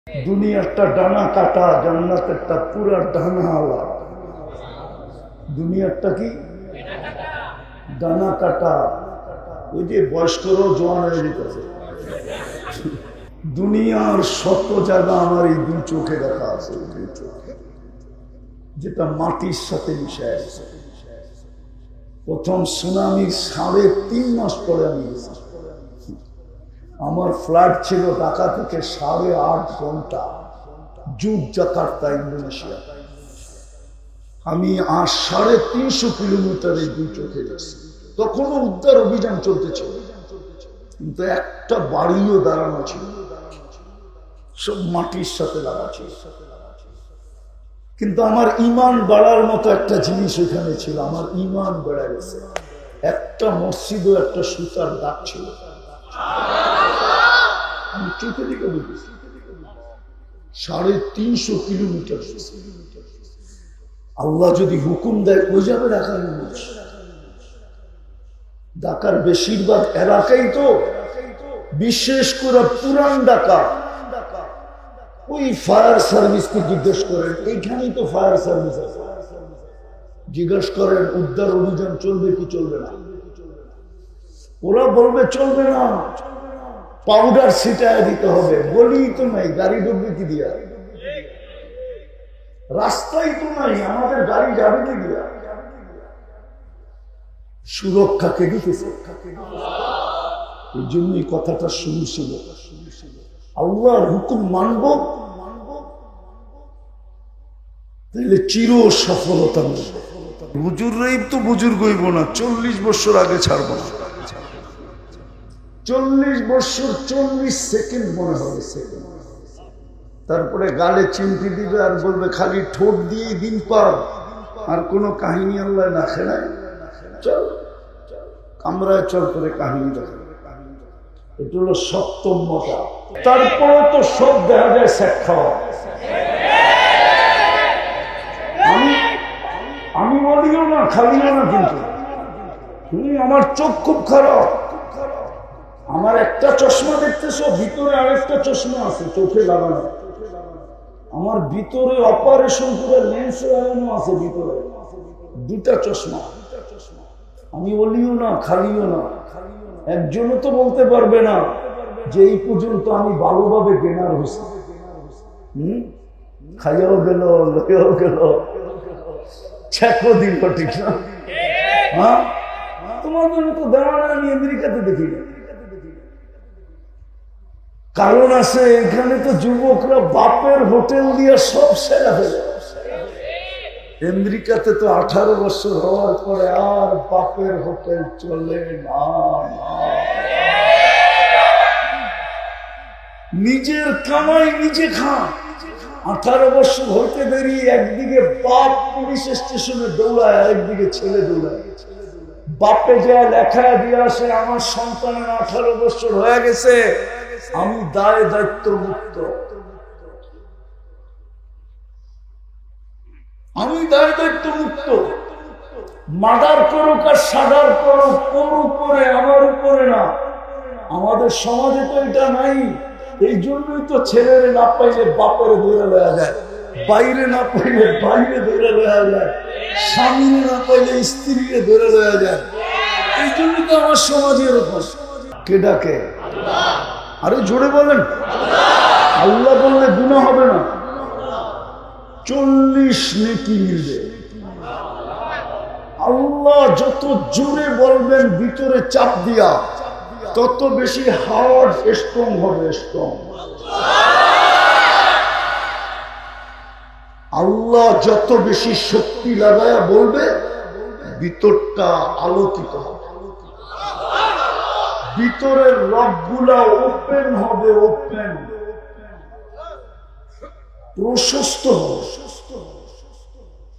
দুনিয়াটা ডানা কাটা, জান্নাতেরটা পুরা ডানা আলা। দুনিয়াটা কি ডানা কাটা, ওই যে বয়স্করাও জোয়ান হয়ে যেতেছে। দুনিয়ার শত জায়গা আমার এই দুই চোখে দেখা আছে, দুই চোখে, যেটা মাটির সাথে মিশে আছে। প্রথম সুনামির 3.5 মাস পরে আমি গেছি। আমার ফ্লাইট ছিল ঢাকা থেকে 8.5 ঘন্টা, জাকার্তা, ইন্দোনেশিয়া। আমি 350 কিলোমিটার এই দুই চোখে গেছি। তখনও উদ্ধার অভিযান চলতেছিল, কিন্তু একটা বাড়িও দাঁড়ানো ছিল, সব মাটির সাথে লাগা ছিল। কিন্তু আমার ইমান বাড়ার মতো একটা জিনিস ওইখানে ছিল, আমার ইমান বেড়ে গেছে। একটা মসজিদও একটা সুতার দাগ ছিল, আমি চোখে দিকে বলতেছি। 350 কিলোমিটার। আল্লাহ যদি হুকুম দেয় ওই যাবে ঢাকার মানুষ। ঢাকার বেশিরভাগ এলাকাই তো, বিশেষ করে পুরান ঢাকা, ওই ফায়ার সার্ভিসকে জিজ্ঞেস করেন, এইখানেই তো ফায়ার সার্ভিস আছে, জিজ্ঞেস করেন উদ্ধার অভিযান চলবে কি চলবে না। ওরা বলবে চলবে না, পাউডার ছিটায় দিতে হবে। বলি তো নাই, গাড়ি ঢুকবে কি দিয়া? রাস্তাই তো নাই, আমাদের গাড়ি যাবে কি দিয়া? সুরক্ষাকে দিতেছে। এই জন্যই কথাটা শুরু ছিল, আল্লাহর হুকুম মানব, তাহলে চির সফলতা মিলবে। হুজুররাই তো বুজুর্গ হইব না, 40 বছর আগে ছাড়ব না। 40 বছর 40 সেকেন্ড মনে হবে, সেকেন্ড। তারপরে গালে চিমটি দিবে আর বলবে খালি ঠোঁট দিয়েই দিন পার, আর কোনো কাহিনী আল্লাহ না খেলায়। চল কামরায় চল করে কাহিনী দেখে। এটা হলো সপ্তম মজা। তারপরে তো সব দেখা যায় সেট খাওয়া। আমি বলিও না, খালিও না, কিন্তু তুমি আমার চোখ খুব খারাপ। আমার একটা চশমা দেখতেছ, ভিতরে আরেকটা চশমা আছে চোখে লাগানো। আমার ভিতরে অপারেশন করে লেন্স লাগানো আছে, ভিতরে 2টা চশমা। আমি বলিও না, খালিও না। একজনও তো বলতে পারবে না যে এই পর্যন্ত আমি ভালোভাবে গেনার হয়েছি। খাইয়াও গেল, লোকেও গেল, চেকও দিল, ঠিক না? হ্যাঁ, তোমাদের মতো দাঁড়ানো আমি আমেরিকাতে দেখি না। কারণ আছে, এখানে তো যুবকরা বাপের হোটেল দিয়ে সব সেরা ফেলে। আমেরিকাতে তো 18 বছর হওয়ার পরে আর বাপের হোটেল চলে না। নিজের কামাই নিজে খা। 18 বছর হইতে দেরি, একদিকে বাপ পুলিশ স্টেশনে দৌড়ায়, একদিকে ছেলে দৌড়ায়। বাপে যায় লেখা দিয়ে আসে, আমার সন্তানের 18 বছর হয়ে গেছে, আমি দায় দায়িত্ব মুক্ত, আমি দায় দায়িত্ব মুক্ত। মার্ডার করুক আর সাডার করুক, ওর উপরে, আমার উপরে না। আমাদের সমাজে তো এটা নাই। এই জন্যই তো ছেলেরে না পাইলে বাপের ধরে লয়া যায়, বাইরে না পাইলে বাইরে ধরে লয়া যায়, স্বামীরে না পাইলে স্ত্রীরে ধরে লয়া যায়। এই জন্যই তো আমার সমাজে এরকম। কে ডাকে? আরে জোরে বলেন। আল্লাহ বললে গুনাহ হবে না, 40 নেকি মিলবে। আল্লাহ যত জোরে বলবেন ভিতরে চাপ দিয়া, তত বেশি হার্ট স্ট্রং হবে, স্ট্রং। আল্লাহ যত বেশি শক্তি লাগায়া বলবে, ভিতরটা আলোকিত হবে, ভিতরের রবগুলা ওপেন হবে, ওপেন, প্রশস্ত হবে।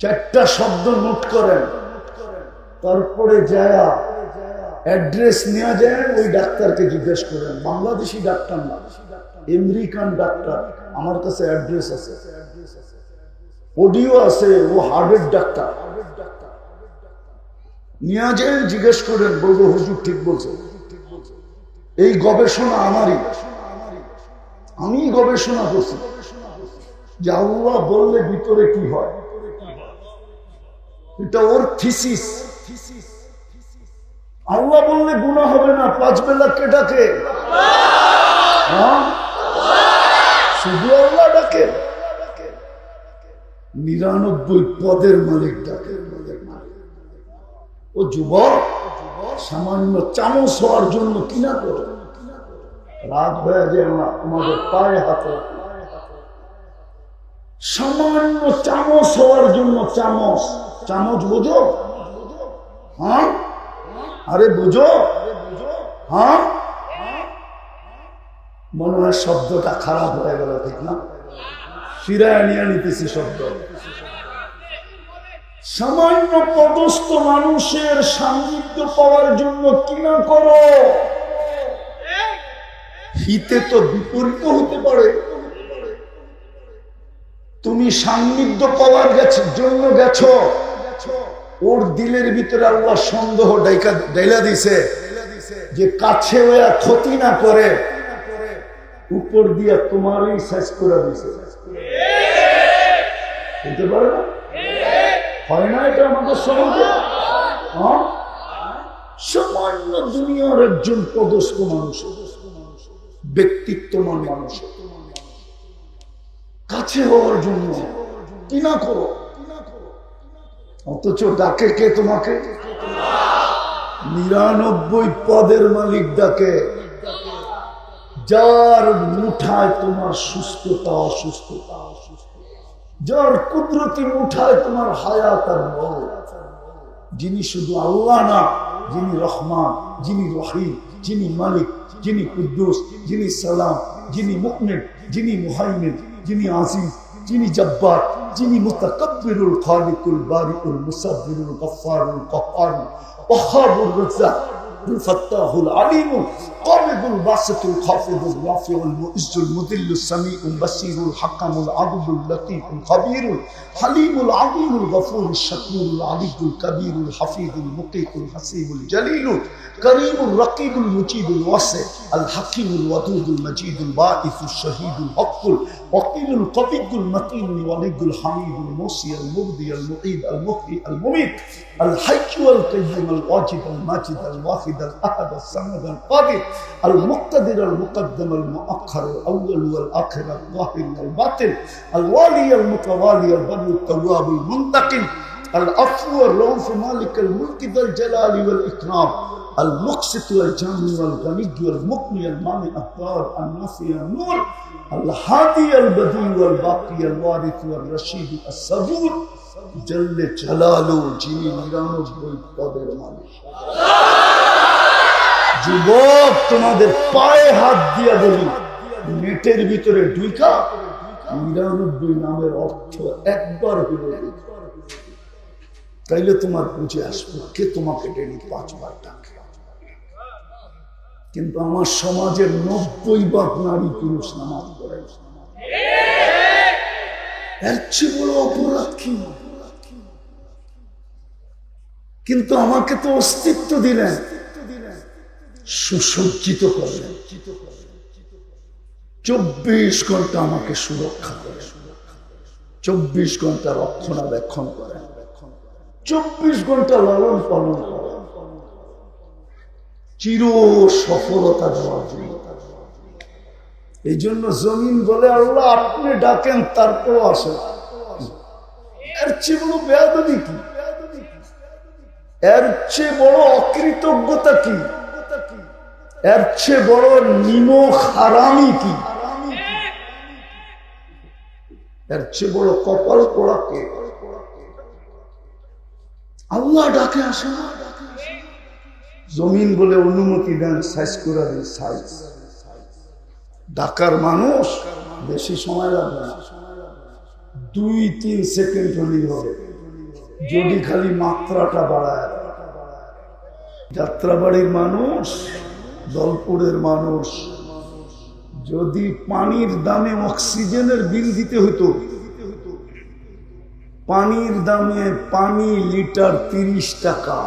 4টা শব্দ নোট করেন, তারপরে যায়া অ্যাড্রেস নেওয়া যায়, ওই ডাক্তারকে জিজ্ঞেস করেন। বাংলাদেশি ডাক্তার না, আমেরিকান ডাক্তার। আমার কাছে অ্যাড্রেস আছে, অডিও আছে, ও হার্টের ডাক্তার। নিয়ে যায়, জিজ্ঞেস করেন, বলবো হুজুর ঠিক বলছে, এই গবেষণা আমারই। আমি গবেষণা করছি যে আল্লাহ বললে ভিতরে কি হয়, এটা ওর থিসিস। আল্লাহ বললে গুনাহ হবে না, 5 বেলা কে ডাকে? শুধু আল্লাহ ডাকে? 99 পদের মালিক ডাকে। ও যুবক, সামান্য চামচ হওয়ার জন্য কিনা করো, রাত হয়ে যায় না, তোমাদের পায়ে হাতে সামান্য চামচ হওয়ার জন্য। চামচ, চামচ বোঝো? হ্যাঁ, আরে বুঝো? হ্যাঁ, মনে হয় শব্দটা খারাপ হয়ে গেল, ঠিক না? ফিরায় নিয়ে নিতেছি শব্দ। সামান্য পদস্থ মানুষের সান্নিধ্য পাওয়ার জন্য কিনা করো। হিতে তো বিপরীত হতে পারে। তুমি সান্নিধ্য পাওয়ার জন্য গেছো, ওর দিলের ভিতরে আল্লাহ সন্দেহ ডাইলা দিছে যে কাছে ওয়া ক্ষতি না করে, উপর দিয়া তোমারই শেষ করে দিছে। হতে পারে না? হয় না এটা আমাদের সমাজে? সামান্য দুনিয়ার একজন পদস্থ মানুষ, ব্যক্তিত্বমান মানুষ কাছে হওয়ার জন্য কিনা করো, অথচ ডাকে কে তোমাকে? 99 পদের মালিক ডাকে, যার মুঠায় তোমার সুস্থতা অসুস্থতা, যার কুদরতি মুঠায় তোমার হায়াত আর মওত, যিনি শুধু আল্লাহ না, যিনি রহমান, যিনি রহিম, যিনি মালিক, যিনি কুদ্দুস, যিনি সালাম, যিনি মুমিন, যিনি মুহাইমিন, যিনি আজিজ, যিনি জব্বার, যিনি মুতাকাব্বিরুল খালিকুল বারিউল মুসাব্বিরুল গফফারুল কাহ্হারুল ওয়াহ্হাবুর রাজ্জাক الفتاح العليم قابض الباسط الخافض الرافع المعز المذل السميع البصير الحكم العدل اللطيف الخبير الحليم العظيم الغفور الشكور العلي الكبير الحفيظ المقيت الحسيب الجليل كريم الرقيب المجيد الواسع الحكيم الودود المجيد الباعث الشهيد الحق الوكيل القوي المتين الولي الحميد الموصي المبدي المعيد المحيي المميت الحي والقيوم الواجد الماجد الواحد الأحد الصمد القادر المقتدر المقدم المؤخر الأول والآخر الظاهر والباطن الوالي المتوالي البر التواب المنتقم العفو الرؤوف مالك الملك ذا الجلال والإكرام المقسط والجامع والغني والمغني المانع الضار النافع النور الهادي البديع والباقي الوارث والرشيد الصبور জল্লে জালালু, যিনি 99 পদের মালিক। যুবক, তোমাদের পায়ে হাত দিয়া বলি, নেটের ভিতরে ঢুকা 99 নামের অর্থ একবার বলে, তাইলে তোমার বুঝে আসবে কে তোমাকে ডেলি 5 বার ডাকে। কিন্তু আমার সমাজের 90% নারী পুরুষ নামাজ পড়ে, এর চেয়ে বড় অপরাধ কি? কিন্তু আমাকে তো অস্তিত্ব দিলেন, সুসজ্জিত করলেন, 24 ঘন্টা আমাকে সুরক্ষা করেন, 24 ঘন্টা রক্ষণাবেক্ষণ করেন, 24 ঘন্টা লালন পালন করেন, চির সফলতা দেওয়ার জন্য। এই জন্য জমিন বলে আল্লাহ আপনি ডাকেন তারপরও আসে। এর চেয়ে বড় বেয়াদবি কি? এর চেয়ে বড় অকৃতজ্ঞতা কি? এর চেয়ে বড় নিমক হারামি কি? এর চেয়ে বড় কপাল পোড়া কে? আল্লাহ ডাকে আসে না। জমিন বলে অনুমতি দেন, সাইজ করে দেন, সাইজ। ডাকার মানুষ বেশি সময় লাগবে না, 2-3 সেকেন্ড হলেই হবে, যদি খালি মাত্রাটা বাড়ায়। যাত্রাবাড়ির মানুষ, দলপুরের মানুষ, যদি পানির দামে অক্সিজেনের বিল দিতে হতো, পানির দামে পানি লিটার 30 টাকা,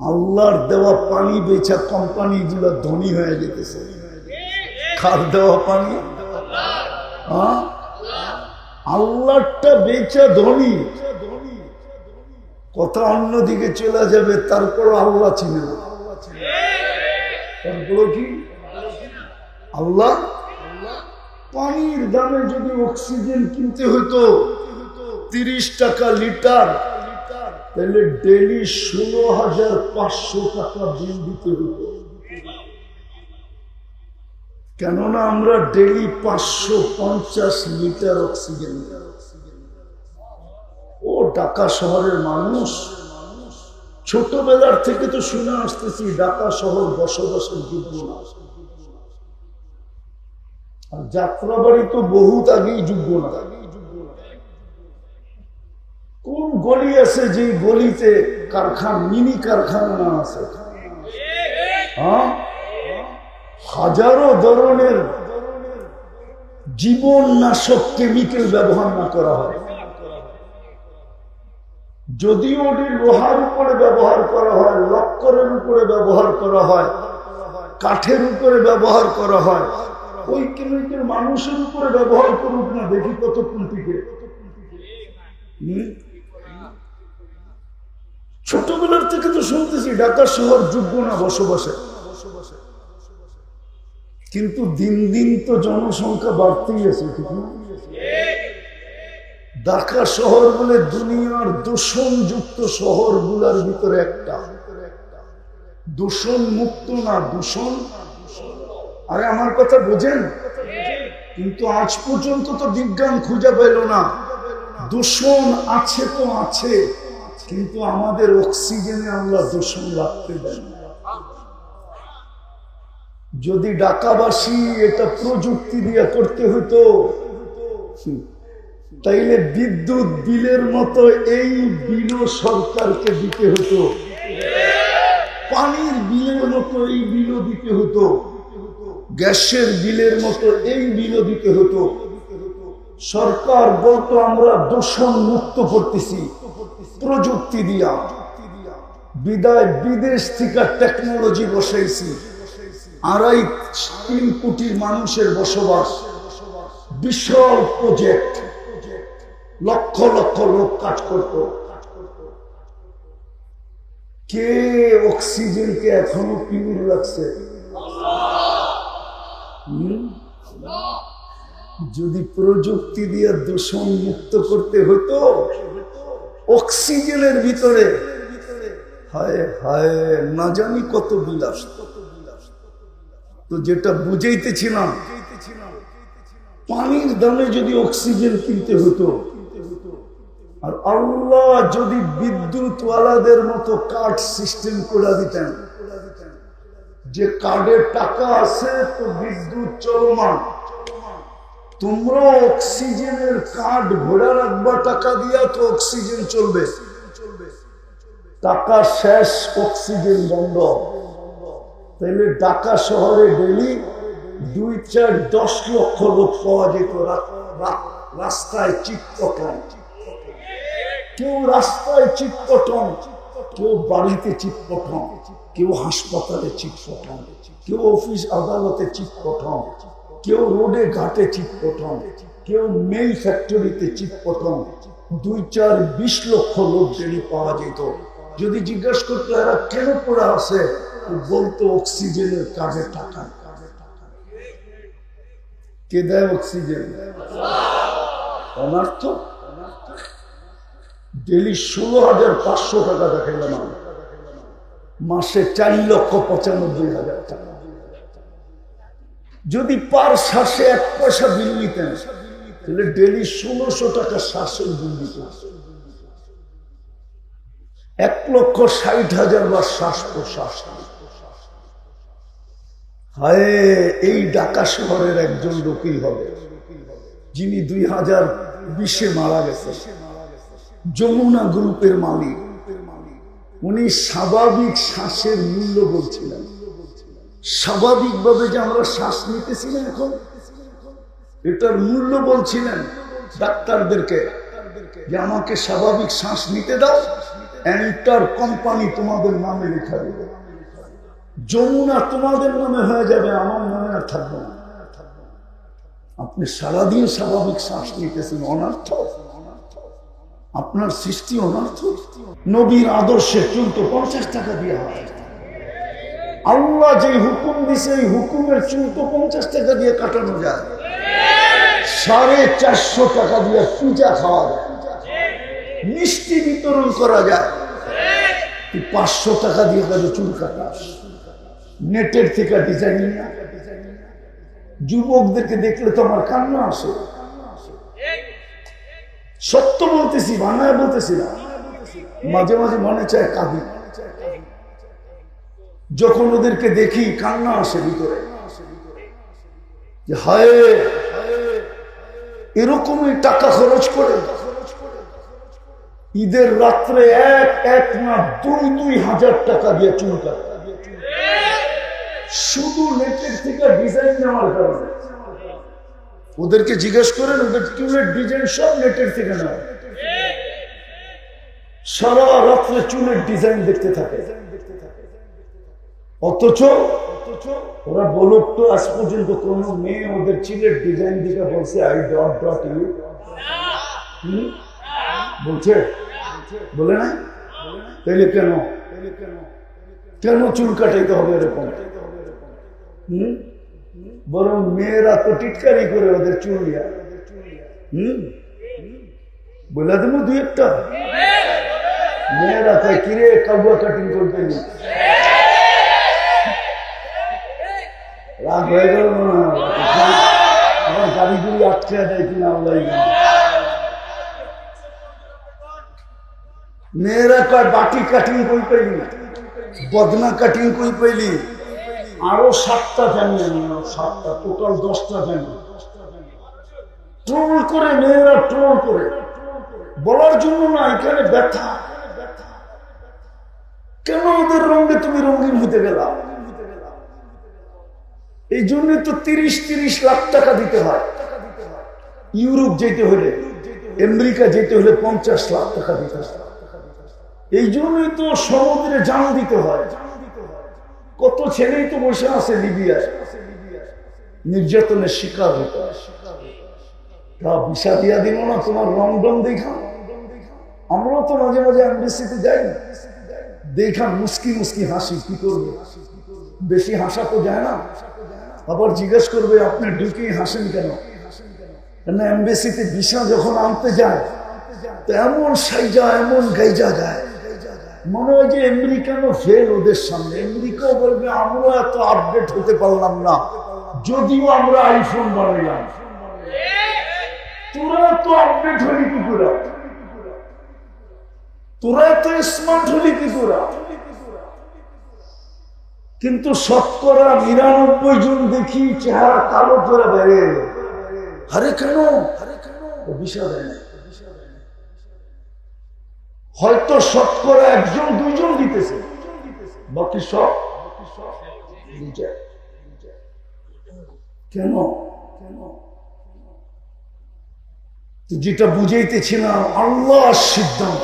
আল্লাহর দেওয়া পানি বেচা কোম্পানিগুলো ধনী হয়ে যেতেছে। কার দেওয়া পানি? আল্লাহটা বেচা ধনী, কথা অন্যদিকে চলে যাবে, তারপর আল্লাহ চিনে না। তারপর কি আল্লাহ? পানির দামে যদি অক্সিজেন কিনতে হতো 30 টাকা লিটার, তাহলে ডেলি 16,500 টাকা বিল দিতে হতো। কেননা আমরা ডেলি 550 লিটার অক্সিজেন। ও ঢাকা শহরের মানুষ, ছোটবেলার থেকে তো শুনে আসতেছি ঢাকা শহর বসবাসের যোগ্য না। আর যাত্রাবাড়ি তো বহুত আগেই যোগ্য না। কোন গলি আছে যে গলিতে কারখানা, মিনি কারখানা না আছে? হাজারো ধরনের জীবন নাশক কেমিক্যাল ব্যবহার না করা হয়। যদিও ওটি লোহার উপরে ব্যবহার করা হয়, লক্করের উপরে ব্যবহার করা হয়, কাঠের উপরে ব্যবহার করা হয়, ওই কেমিক্যাল মানুষের উপরে ব্যবহার করুক না, দেখি কতক্ষণ টিকে। ছোটবেলার থেকে তো শুনতেছি ঢাকা শহর যোগ্য না বসবাসে, কিন্তু দিন দিন তো জনসংখ্যা বাড়তেই আছে, ঠিক না? ঢাকা শহর বলে দুনিয়ার দূষণযুক্ত শহরগুলোর ভিতরে একটা। দূষণ মুক্ত না, দূষণ। আরে আমার কথা বোঝেন? কিন্তু আজ পর্যন্ত তো বিজ্ঞান খুঁজে পেল না। দূষণ আছে তো আছে, কিন্তু আমাদের অক্সিজেনে আমরা দূষণ রাখতে দেন। যদি ঢাকাবাসী এটা প্রযুক্তি দিয়ে করতে হতো, তাইলে বিদ্যুৎ বিলের মতো এই বিলও সরকারকে দিতে হতো, পানির বিলের মতো এই বিলও দিতে হতো, গ্যাসের বিলের মতো এই বিলও দিতে হতো। সরকার বলতো আমরা দূষণ মুক্ত করতেছি প্রযুক্তি দিয়া, বিদায় বিদেশ থেকে টেকনোলজি বসাইছি। 2.5-3 কোটি মানুষের বসবাস, বিশাল প্রজেক্ট, লক্ষ লক্ষ লোক কাজ করত। কে অক্সিজেনকে এখনো পিওর রাখছে? যদি প্রযুক্তি দিয়ে দূষণ মুক্ত করতে হতো অক্সিজেনের ভিতরে, হায় হায় না জানি কত বিল আসতো। তো যেটা বুঝাইতেছিলাম, পানির দামে যদি অক্সিজেন কিনতে হতো, আর আল্লাহ যদি বিদ্যুৎওয়ালাদের মতো কার্ড সিস্টেম করে দিতেন, যে কার্ডের টাকা আছে তো বিদ্যুৎ চলমান, তোমরা অক্সিজেনের কার্ড ভরে রাখবা টাকা দিয়া, তো অক্সিজেন চলবে। টাকা শেষ, অক্সিজেন বন্ধ। তাহলে ঢাকা শহরে ডেলি 2-4-10 লক্ষ লোক পাওয়া যেত রাস্তায় চিৎপটন। কেউ রাস্তায় চিৎপটন, কেউ বাড়িতে চিৎপটন, কেউ হাসপাতালে চিৎপটন, কেউ অফিস আদালতে চিৎপটন, কেউ রোডে ঘাটে চিৎপটন, কেউ মেল ফ্যাক্টরিতে চিৎপটন। 2-4-20 লক্ষ লোক ডেলি পাওয়া যেত। যদি জিজ্ঞাসা করতো এরা কেন পড়ে আছে, বলতো অক্সিজেনের কাজে টাকা। কে দেয় অক্সিজেন? অনার্থ। ডেলি 16,500 টাকা দেখাইলাম, মাসে 4,95,000 টাকা। যদি পার শ্বাসে 1 পয়সা বিল নিতেন, তাহলে ডেলি 1600 টাকা শ্বাসের বিল দিতেন। 1,60,000 বার শ্বাস প্রশ্বাস। হায়, এই ঢাকা শহরের একজন লোকই হবে যিনি 2020-এ মারা গেছে। যমুনা গ্রুপের মালিক। উনি স্বাভাবিক শ্বাসের মূল্য বলছিলেন। স্বাভাবিকভাবে যে আমরা শ্বাস নিতেছি না এখন, এটার মূল্য বলছিলেন ডাক্তারদেরকে, যে আমাকে স্বাভাবিক শ্বাস নিতে দাও, এন্টার কোম্পানি তোমাদের নামে লেখা দেবে, যমুনা তোমাদের নামে হয়ে যাবে, আমার নামে আর থাকবে না। আপনি সারাদিন স্বাভাবিক শ্বাস নিতেছেন, অনর্থ। আপনার সৃষ্টি অনর্থ। নবীর আদর্শে চুল তো 50 টাকা দেওয়া হয়। আল্লাহ যে হুকুম দিছে এই হুকুমের চুল তো 50 টাকা দিয়ে কাটানো যায়। 450 টাকা দিয়ে পূজা খাওয়া যায়, মিষ্টি বিতরণ করা যায়। 500 টাকা দিয়ে কাজে চুল কাটাস, নেটের থেকে ডিজাইন। যুবকদেরকে দেখলে তো আমার কান্না আসে। সত্য বলতেছি, বাংলায় বলতেছি না। মাঝে মাঝে মনে চায় কাঁদি। যখন ওদেরকে দেখি কান্না আসে ভিতরে, যে হায় এরকমই টাকা খরচ করে ঈদের রাত্রে এক না 2,000 টাকা দিয়ে চুল কাটে, শুধু নেটের থেকে ডিজাইন নেওয়ার কারণে। ওদেরকে জিজ্ঞেস করেন, ওদের চুলের ডিজাইন সব নেটের থেকে নেয়। সারা রাত্রে চুলের ডিজাইন দেখতে থাকে। অথচ ওরা বলুক তো, আজ পর্যন্ত কোন মেয়ে ওদের চুলের ডিজাইন দিকে বলছে আই ডট ডট ইউ? বলছে? বলে না? তাইলে কেন কেন চুল কাটাইতে হবে এরকম? বরং মেয়েরা তো টিটকারি করে ওদের চুল দিয়া। বলে দেব দুই একটা। মেয়েরা তাই কিরে কাবুয়া কাটিং করতে নি, রাগ হয়ে গেল না? আমার গাড়িগুলি আটকে দেয় কিনা আল্লাহ। মেয়েরা কয় বাটি কাটিং কই পাইলি, বদনা কাটিং কই পাইলি, আরো 7টা জানি, 7টা, টোটাল 10টা জানি। ট্রোল করে মেয়েরা, ট্রোল করে। বলার জন্য না, এখানে ব্যথা। কেন ওদের রঙে তুমি রঙিন হতে গেলা? এই জন্য তো 30 লাখ টাকা দিতে হয়। ইউরোপ যেতে হলে, আমেরিকা যেতে হলে 50 লাখ টাকা দিতে হয়। এই জন্যই তো সমুদ্রে জান দিতে হয়। কত ছেলেই তো বসে আছে লিবিয়ায়, নির্যাতনের শিকার হতে হয়। তা ভিসা দিয়া দিল না তোমার রং রং দেখা। আমরাও তো মাঝে মাঝে এমবেসিতে যাই, দেখা মুস্কি মুস্কি হাসি। কি করবে, বেশি হাসা তো যায় না। আবার জিজ্ঞেস করবে আপনি ঢুকে হাসেন কেন? কেন এমবেসিতে ভিসা যখন আনতে যায় তো এমন সাইজা, এমন গাইজা যায়, মনে হয় যে আমেরিকানও ফেল ওদের সামনে। আমেরিকাও বলবে আমরা এত আপডেট হতে পারলাম না, যদিও আমরা আইফোন বানাইলাম। তোরা তো আপডেট হলি কি করে? তোরা তো স্মার্ট হলি কি করে? কিন্তু 99% জন দেখি চেহারা কালো করে বেড়ে। আরে কেন? ভিসা দেয় না। হয়তো 1 জন দিতেছে, বাকি সব কেন? যেটা বুঝাইতেছিলাম, আল্লাহর সিদ্ধান্ত।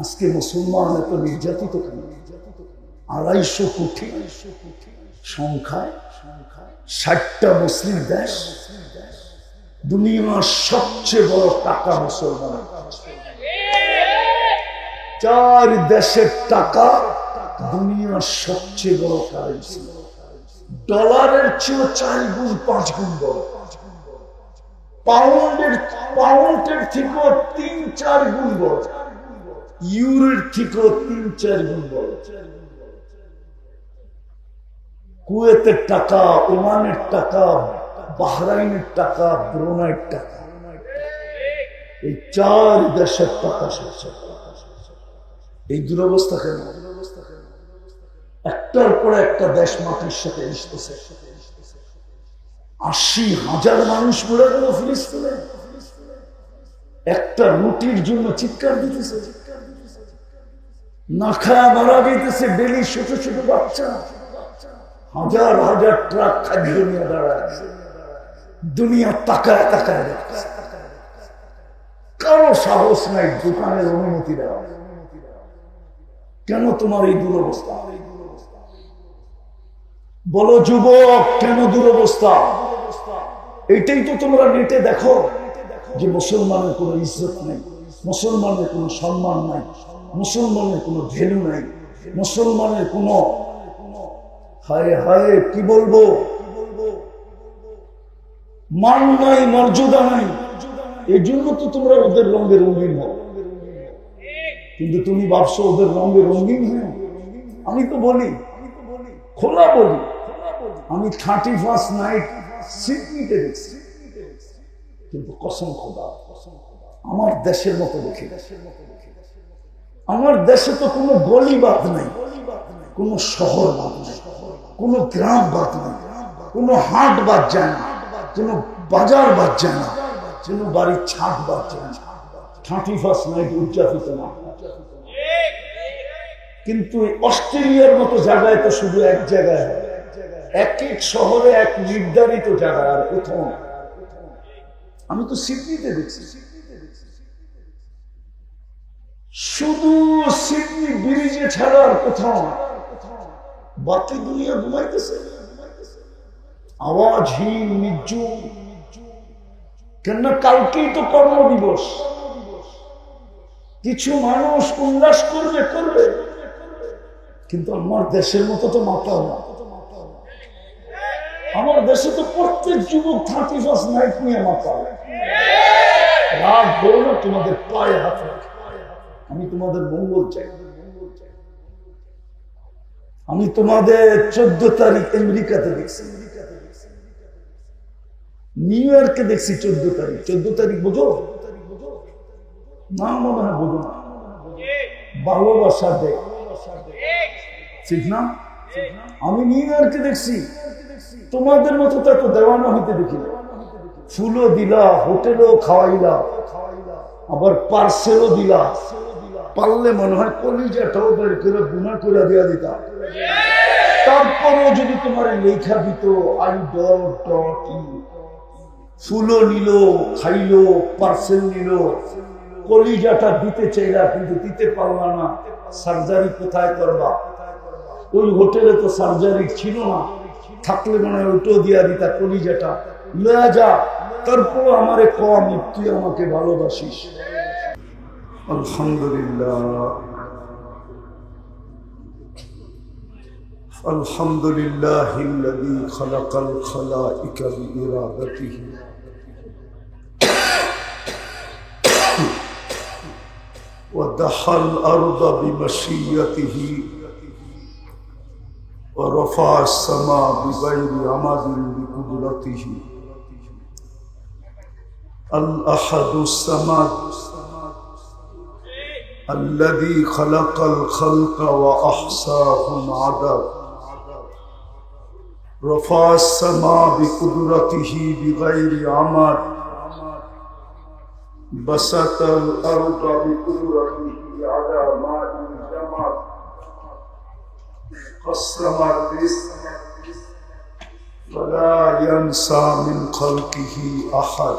আজকে মুসলমান এত নির্যাতিত কেন? 250 কোটি সংখ্যায় 60টা মুসলিম দেশ, দুনিয়ার সবচেয়ে বড় টাকা মুসলমান। 4 দেশের টাকা দুনিয়ার সবচেয়ে বড় কারেন্সি। ডলারের চেয়ে 4 গুণ 5 গুণ বড়। পাউন্ডের থেকেও 3-4 গুণ বড়। ইউরোর থেকেও 3-4 গুণ বড়। কুয়েতের টাকা, ওমানের টাকা, বাহরাইনের টাকা, ব্রুনাইয়ের টাকা, এই 4 দেশের টাকা সবচেয়ে। এই দুরবস্থা কেন? একটার পর একটা দেশ মাটির সাথে মিশতেছে। 80,000 মানুষ মরে গেল ফিলিস্তিনে, একটা রুটির জন্য চিৎকার দিতেছে। না খায়া মারা যেতেছে ডেলি ছোট ছোট বাচ্চা। হাজার হাজার ট্রাক খাদ্য নিয়ে দাঁড়ায়, দুনিয়া তাকায় তাকায় দেখছে। কারো সাহস নাই দোকানের অনুমতি দেওয়া। কেন তোমার এই দুরবস্থা? বলো যুবক, কেন দুরবস্থা? এটাই তো তোমরা নেটে দেখো যে মুসলমানের কোনো ইজ্জত নেই, মুসলমানের কোনো সম্মান নাই, মুসলমানের কোনো ভ্যালু নাই, মুসলমানের কোনো হায় হায় কি বলবো মান নাই, মর্যাদা নাই। এই জন্য তো তোমরা ওদের রঙে রঙিন হও। কিন্তু তুমি ভাবছো ওদের রঙে রঙিন হ্যাঁ। আমি তো বলি, খোলা বলি, আমি 31st নাইট সিডনিতে দেখছি, কিন্তু কসম খোদা আমার দেশের মতো দেখি। আমার দেশে তো কোনো গলি বাদ নাই, কোনো শহর বাদ নাই, কোনো গ্রাম বাদ নাই, কোনো হাট বাদ যায় না, কোনো বাজার বাদ যায় না, কোনো বাড়ির ছাদ বাদ যায় না। 31st নাইট উদযাপিত না। কিন্তু অস্ট্রেলিয়ার মতো জায়গায় তো শুধু এক জায়গায়, এক এক শহরে এক নির্ধারিত জায়গায়। আর প্রথম আমি তো সিডনিতে দেখছি, শুধু সিডনি ব্রিজে ছাড়া আর কোথাও, বাকি দুনিয়া ঘুমাইতেছে, আওয়াজহীন নির্জুম। কেননা কালকেই তো কর্মদিবস, কিছু মানুষ উল্লাস করবে করবে, কিন্তু আমার দেশের মতো তো মাতাল না। আমার দেশে তো প্রত্যেক যুবক 31st নাইট নিয়ে মাতাল। রাত বলো তোমাদের পায়ে হাত রাখে, আমি তোমাদের মঙ্গল চাই। আমি তোমাদের 14 তারিখ আমেরিকাতে দেখছি, নিউ ইয়র্কে দেখছি 14 তারিখ। 14 তারিখ বোঝো না? মনে হয় বোঝো না। ভালোবাসা দেয়, ঠিক না? আমি নিউ ইয়র্কে দেখছি, তোমাদের মতো তো এত দেওয়ানা হইতে দেখি না। ফুলও দিলা, হোটেলও খাওয়াইলা, আবার পার্সেলও দিলা, পারলে মনে হয় কলিজাটাও বের করে গুণা করে দিয়া দিতা। তারপরও যদি তোমার লেখা দিত আই ডট ফুলও নিল, খাইলো, পার্সেল নিল, কলিজাটা দিতে চাইলা কিন্তু দিতে পারলা না। সার্জারি কোথায় করবা? ওই হোটেলে তো সার্জারি ছিল না, থাকলে মনে হয় ওইটাও দিয়া দিতা, কলিজাটা লয়া যা। তারপরও আমারে কম, তুই আমাকে ভালোবাসিস। আলহামদুলিল্লাহ, আলহামদুলিল্লাহিল্লাযী খালাকাল খালাইকা বিইরাদাতিহি ওয়া দাহাল আরদা বিমাশিয়াতিহি ওয়া রাফা'আস সামা বিগাইরি আমাদিন বিকুদরাতিহি আল আহাদুস সামাদ الذي خلق الخلق وأحصاهم عدد رفع السماء بقدرته بغير عمد بسط الأرض بقدرته على ماء جمد قسم الرزق فلا ينسى من خلقه أحد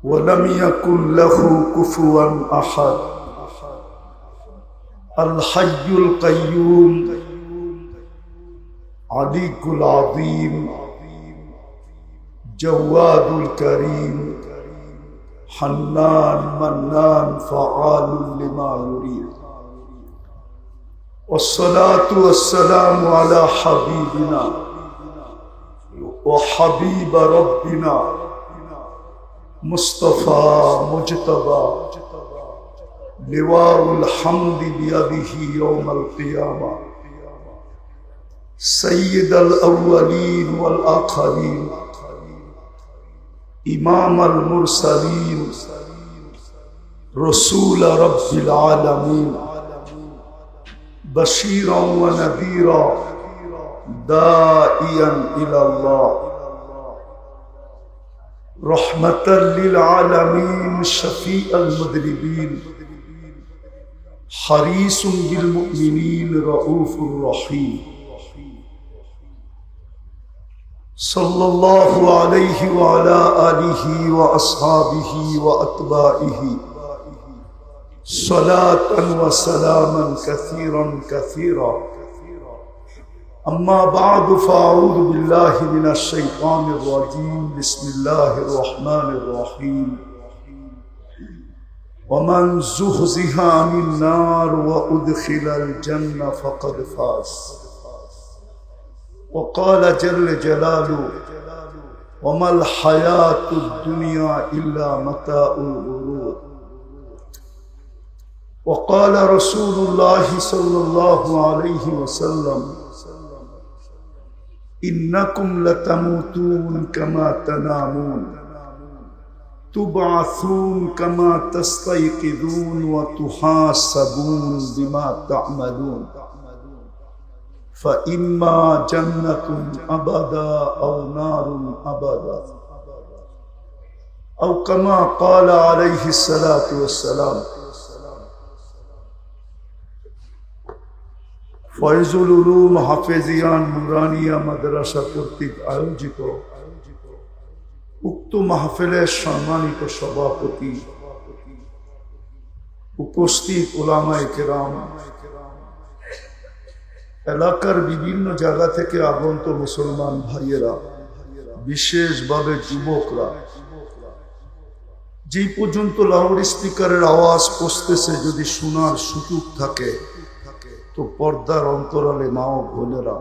ولم يكن له كفوا أحد الحي القيوم علي العظيم جواد الكريم حنان منان فعال لما يريد والصلاة والسلام على حبيبنا وحبيب ربنا مصطفى مجتبى لواء الحمد بيده يوم القيامة سيد الأولين والآخرين إمام المرسلين رسول رب العالمين بشيرا ونذيرا داعيا إلى الله رحمة للعالمين شفيع المذنبين حريص بالمؤمنين رؤوف رحيم صلى الله عليه وعلى آله وأصحابه وأتباعه صلاة وسلاما كثيرا كثيرا أما بعد فأعوذ بالله من الشيطان الرجيم بسم الله الرحمن الرحيم ومن زحزح عن النار وأدخل الجنة فقد فاز وقال جل جلاله وما الحياة الدنيا إلا متاع الغرور وقال رسول الله صلى الله عليه وسلم إنكم لتموتون كما تنامون تبعثون كما تستيقظون وتحاسبون بما تعملون فإما جنة أبدا أو نار أبدا أو كما قال عليه الصلاة والسلام ফয়জুল উলুম হাফেজিয়ান নুরানিয়া মাদ্রাসা কর্তৃক আয়োজিত উক্ত মাহফিলের সম্মানিত সভাপতি, উপস্থিত উলামায়ে কেরাম, এলাকার বিভিন্ন জায়গা থেকে আগত মুসলমান ভাইয়েরা, বিশেষভাবে যুবকরা, যে পর্যন্ত লাউড স্পিকারের আওয়াজ পৌঁছতেছে যদি শোনার সুযোগ থাকে তো পর্দার অন্তরালে মা ও বোনেরা,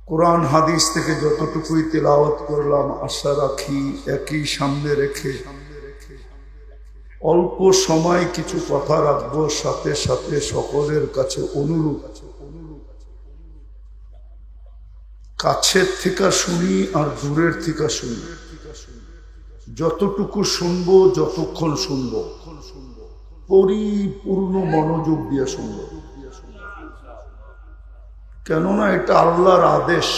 কোরআন হাদিস থেকে যতটুকুই তেলাওয়াত করলাম আশা রাখি একই সামনে রেখে অল্প সময় কিছু কথা রাখবো, সাথে সাথে সকলের কাছে অনুরোধ, কাছের থেকে শুনি আর দূরের থেকে শুনি, যতটুকু শুনবো যতক্ষণ শুনবো পরিপূর্ণ মনোযোগ দিয়ে শুনবো, কেননা এটা আল্লাহর আদেশ।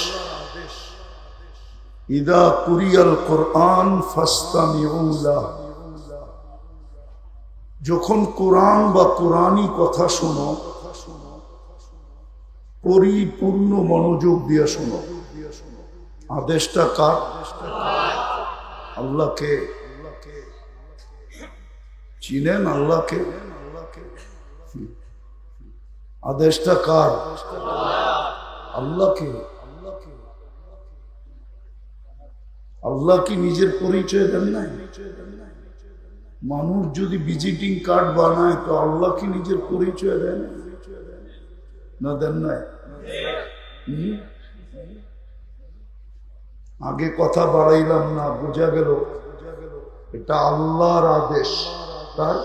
ইদা কুরিয়াল কোরআন ফাসতামিউ লাহু, যখন কোরআন বা কোরআনী কথা শোনো পরিপূর্ণ মনোযোগ দিয়ে শোনো। আদেশটা কার? আল্লাহকে। চিনেন আল্লাহকে? আদেশটা কার? আল্লাহকে। আল্লাহ কি নিজের পরিচয় দেন নাই? মানুষ যদি ভিজিটিং কার্ড বানায় তো আল্লাহ কি নিজের পরিচয় দেন না? দেন নাই? আগে কথা বাড়াইলাম না, বোঝা গেল এটা আল্লাহর আদেশ। তার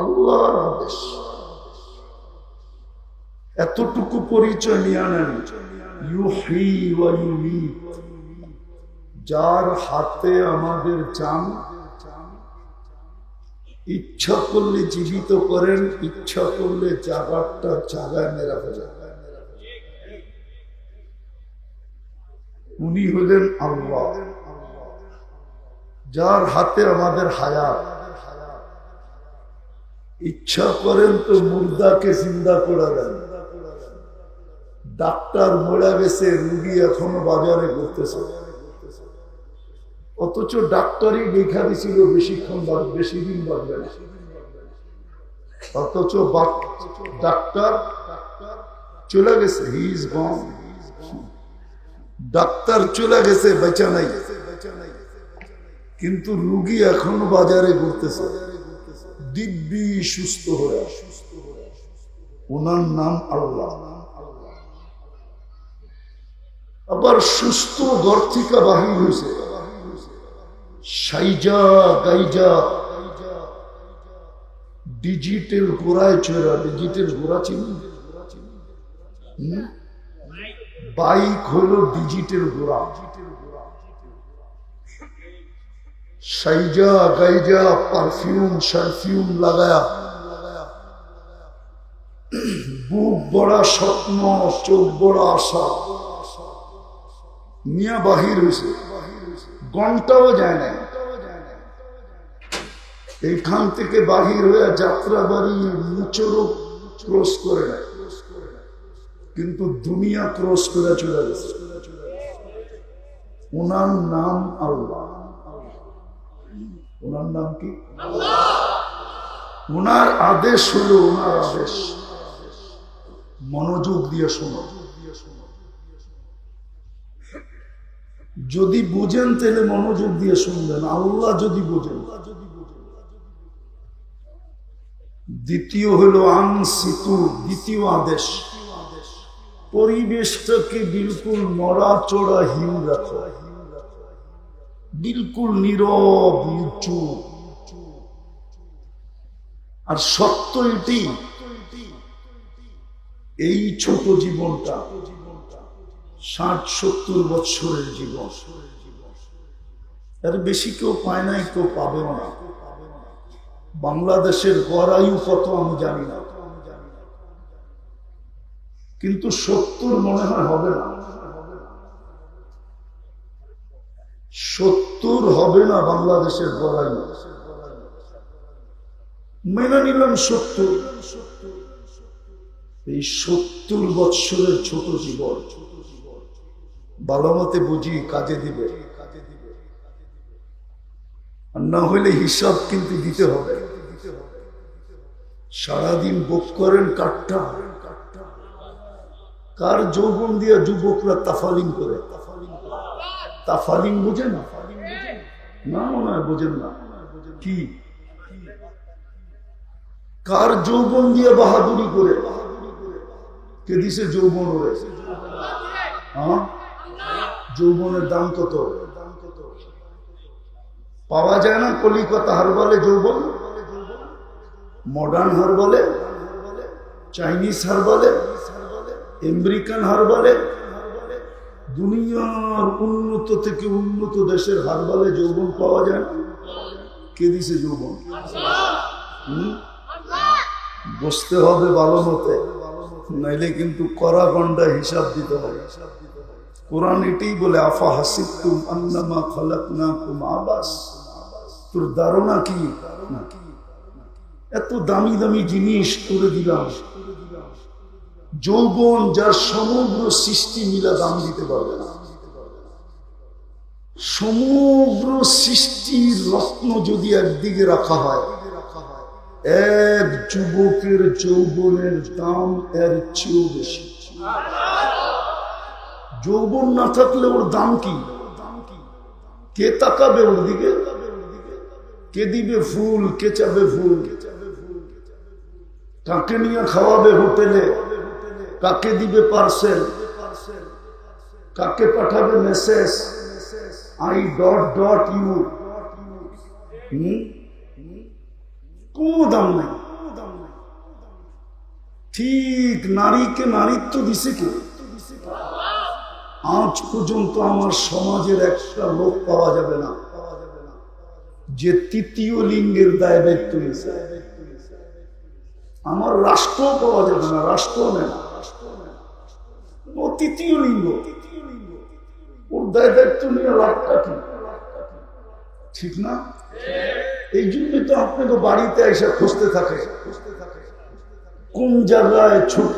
আল্লাহর আদেশ। এতটুকু পরিচয় নিয়ে নেন, ইউহয়ী ওয়া ইউমীত, যার হাতে আমাদের জান, ইচ্ছা করলে জীবিত করেন, ইচ্ছা করলে জাগারটা জাগায় মেরা ফেলেন। উনি হলেন আল্লাহ, যার হাতে আমাদের হায়াত। ইচ্ছা করেন তো মুর্দাকে জিন্দা করে দেন। ডাক্তার মরে গেছে, রুগী এখনো বাজারে ঘুরতেছে, অথচ ডাক্তারই লেখা দিছিল বেশিক্ষণ বেশি দিন বাঁচবে না, অথচ ডাক্তার চলে গেছে, হি ইজ গন। ডাক্তার চলে গেছে, বেঁচে নাই, কিন্তু রুগী এখনো বাজারে ঘুরতেছে, দিব্যি সুস্থ হয়ে। ওনার নাম আল্লাহ। আবার সুস্থ ঘর থেকে বাহির হয়েছে, সাইজা গাইজা ডিজিটাল ঘোড়ায় চড়া। ডিজিটাল ঘোড়া চিনি? বাইক হলো ডিজিটাল ঘোড়া। সাইজা গাইজা পারফিউম সারফিউম লাগায়া, বুক বড়া স্বপ্ন, চোখ বড় আশা নিয়ে বাহির হয়েছে, ঘন্টাও যায় না। এইখান থেকে বাহির হয়ে যাত্রা বাড়ি মুচরও ক্রস করে নেয়, কিন্তু দুনিয়া ক্রস করে চলে গেছে। ওনার নাম আল্লাহ। ওনার নাম কি? ওনার আদেশ হলো ওনার আদেশ। মনোযোগ দিয়ে শোনো। যদি বুঝেন তাহলে মনোযোগ দিয়ে শুনবেন, আল্লাহ যদি বুঝেন। দ্বিতীয় হলো আনসিতু, দ্বিতীয় আদেশ, পরিবেশটাকে বিলকুল নড়াচড়াহীন রাখো, বিলকুল নীরব নিচু। আর সত্য এটি, এই ছোট জীবনটা 60-70 বছরের জীবন, এর বেশি কেউ পায় নাই, কেউ পাবেও না। বাংলাদেশের গড় আয়ু কত আমি জানি না, কিন্তু 70 মনে হয় হবে না, 70 হবে না বাংলাদেশের গড় আয়ু। মেনে নিলাম 70, এই 70 বৎসরের ছোট জীবন ভালো মতে বুঝি কাজে দিবে, আর না হলে হিসাব কিন্তু দিতে হবে। সারাদিন ভোগ করেন কাঠটা, কার যৌবন দিয়ে যুবকরা তাফালিং করে। তাফালিং বোঝেন না? না মনে হয় বোঝেন না। কি কার যৌবন দিয়ে বাহাদুরি করে? কে দিছে যৌবন ওরে? হ্যাঁ, যৌবনের দাম কত? পাওয়া যায় না কলিকাতা হারবালে যৌবন, মডার্ন হারবালে, চাইনিজ হারবালে, আমেরিকান হারবালে, দুনিয়ার উন্নত থেকে উন্নত দেশের হারবালে যৌবন পাওয়া যায় না। কে দিছে যৌবন? বসতে হবে ভালো মতে, নাইলে কিন্তু কড়া গন্ডা হিসাব দিতে হবে। কোরআন এটাই বলে, আফা হাসিবতুম আন্নামা খালাকনাকুম আবাস। তোর ধারণা কি এত দামি দামি জিনিস করে দিলাম, যৌবন যার সমগ্র সৃষ্টি মিলা দাম দিতে পারবে না। সমগ্র সৃষ্টির রত্ন যদি একদিকে রাখা হয়, এক যুবকের যৌবনের দাম এর চেয়েও বেশি। যৌবন না থাকলে ওর দাম কি? কে তাকাবে ওর দিকে? কে দিবে ফুল? কে চাবে ফুল? কাকে নিয়ে খাওয়াবে হোটেলে? কাকে দিবে পার্সেল? কাকে পাঠাবে message? I dot dot you. কোন দাম নাই। ঠিক নারীকে নারীত্ব দিছে কে? আজ পর্যন্ত আমার সমাজের একটা লোক পাওয়া যাবে না যে তৃতীয় লিঙ্গের দায় দায়িত্ব নিছে। আমার রাষ্ট্র পাওয়া যাবে না, রাষ্ট্র নেই, ও তৃতীয় লিঙ্গ, ওর দায় দায়িত্ব নিয়ে লাভটা কি? ঠিক না? এই জন্যই তো আপনাকে বাড়িতে এসে খুঁজতে থাকে কোন জায়গায় ছোট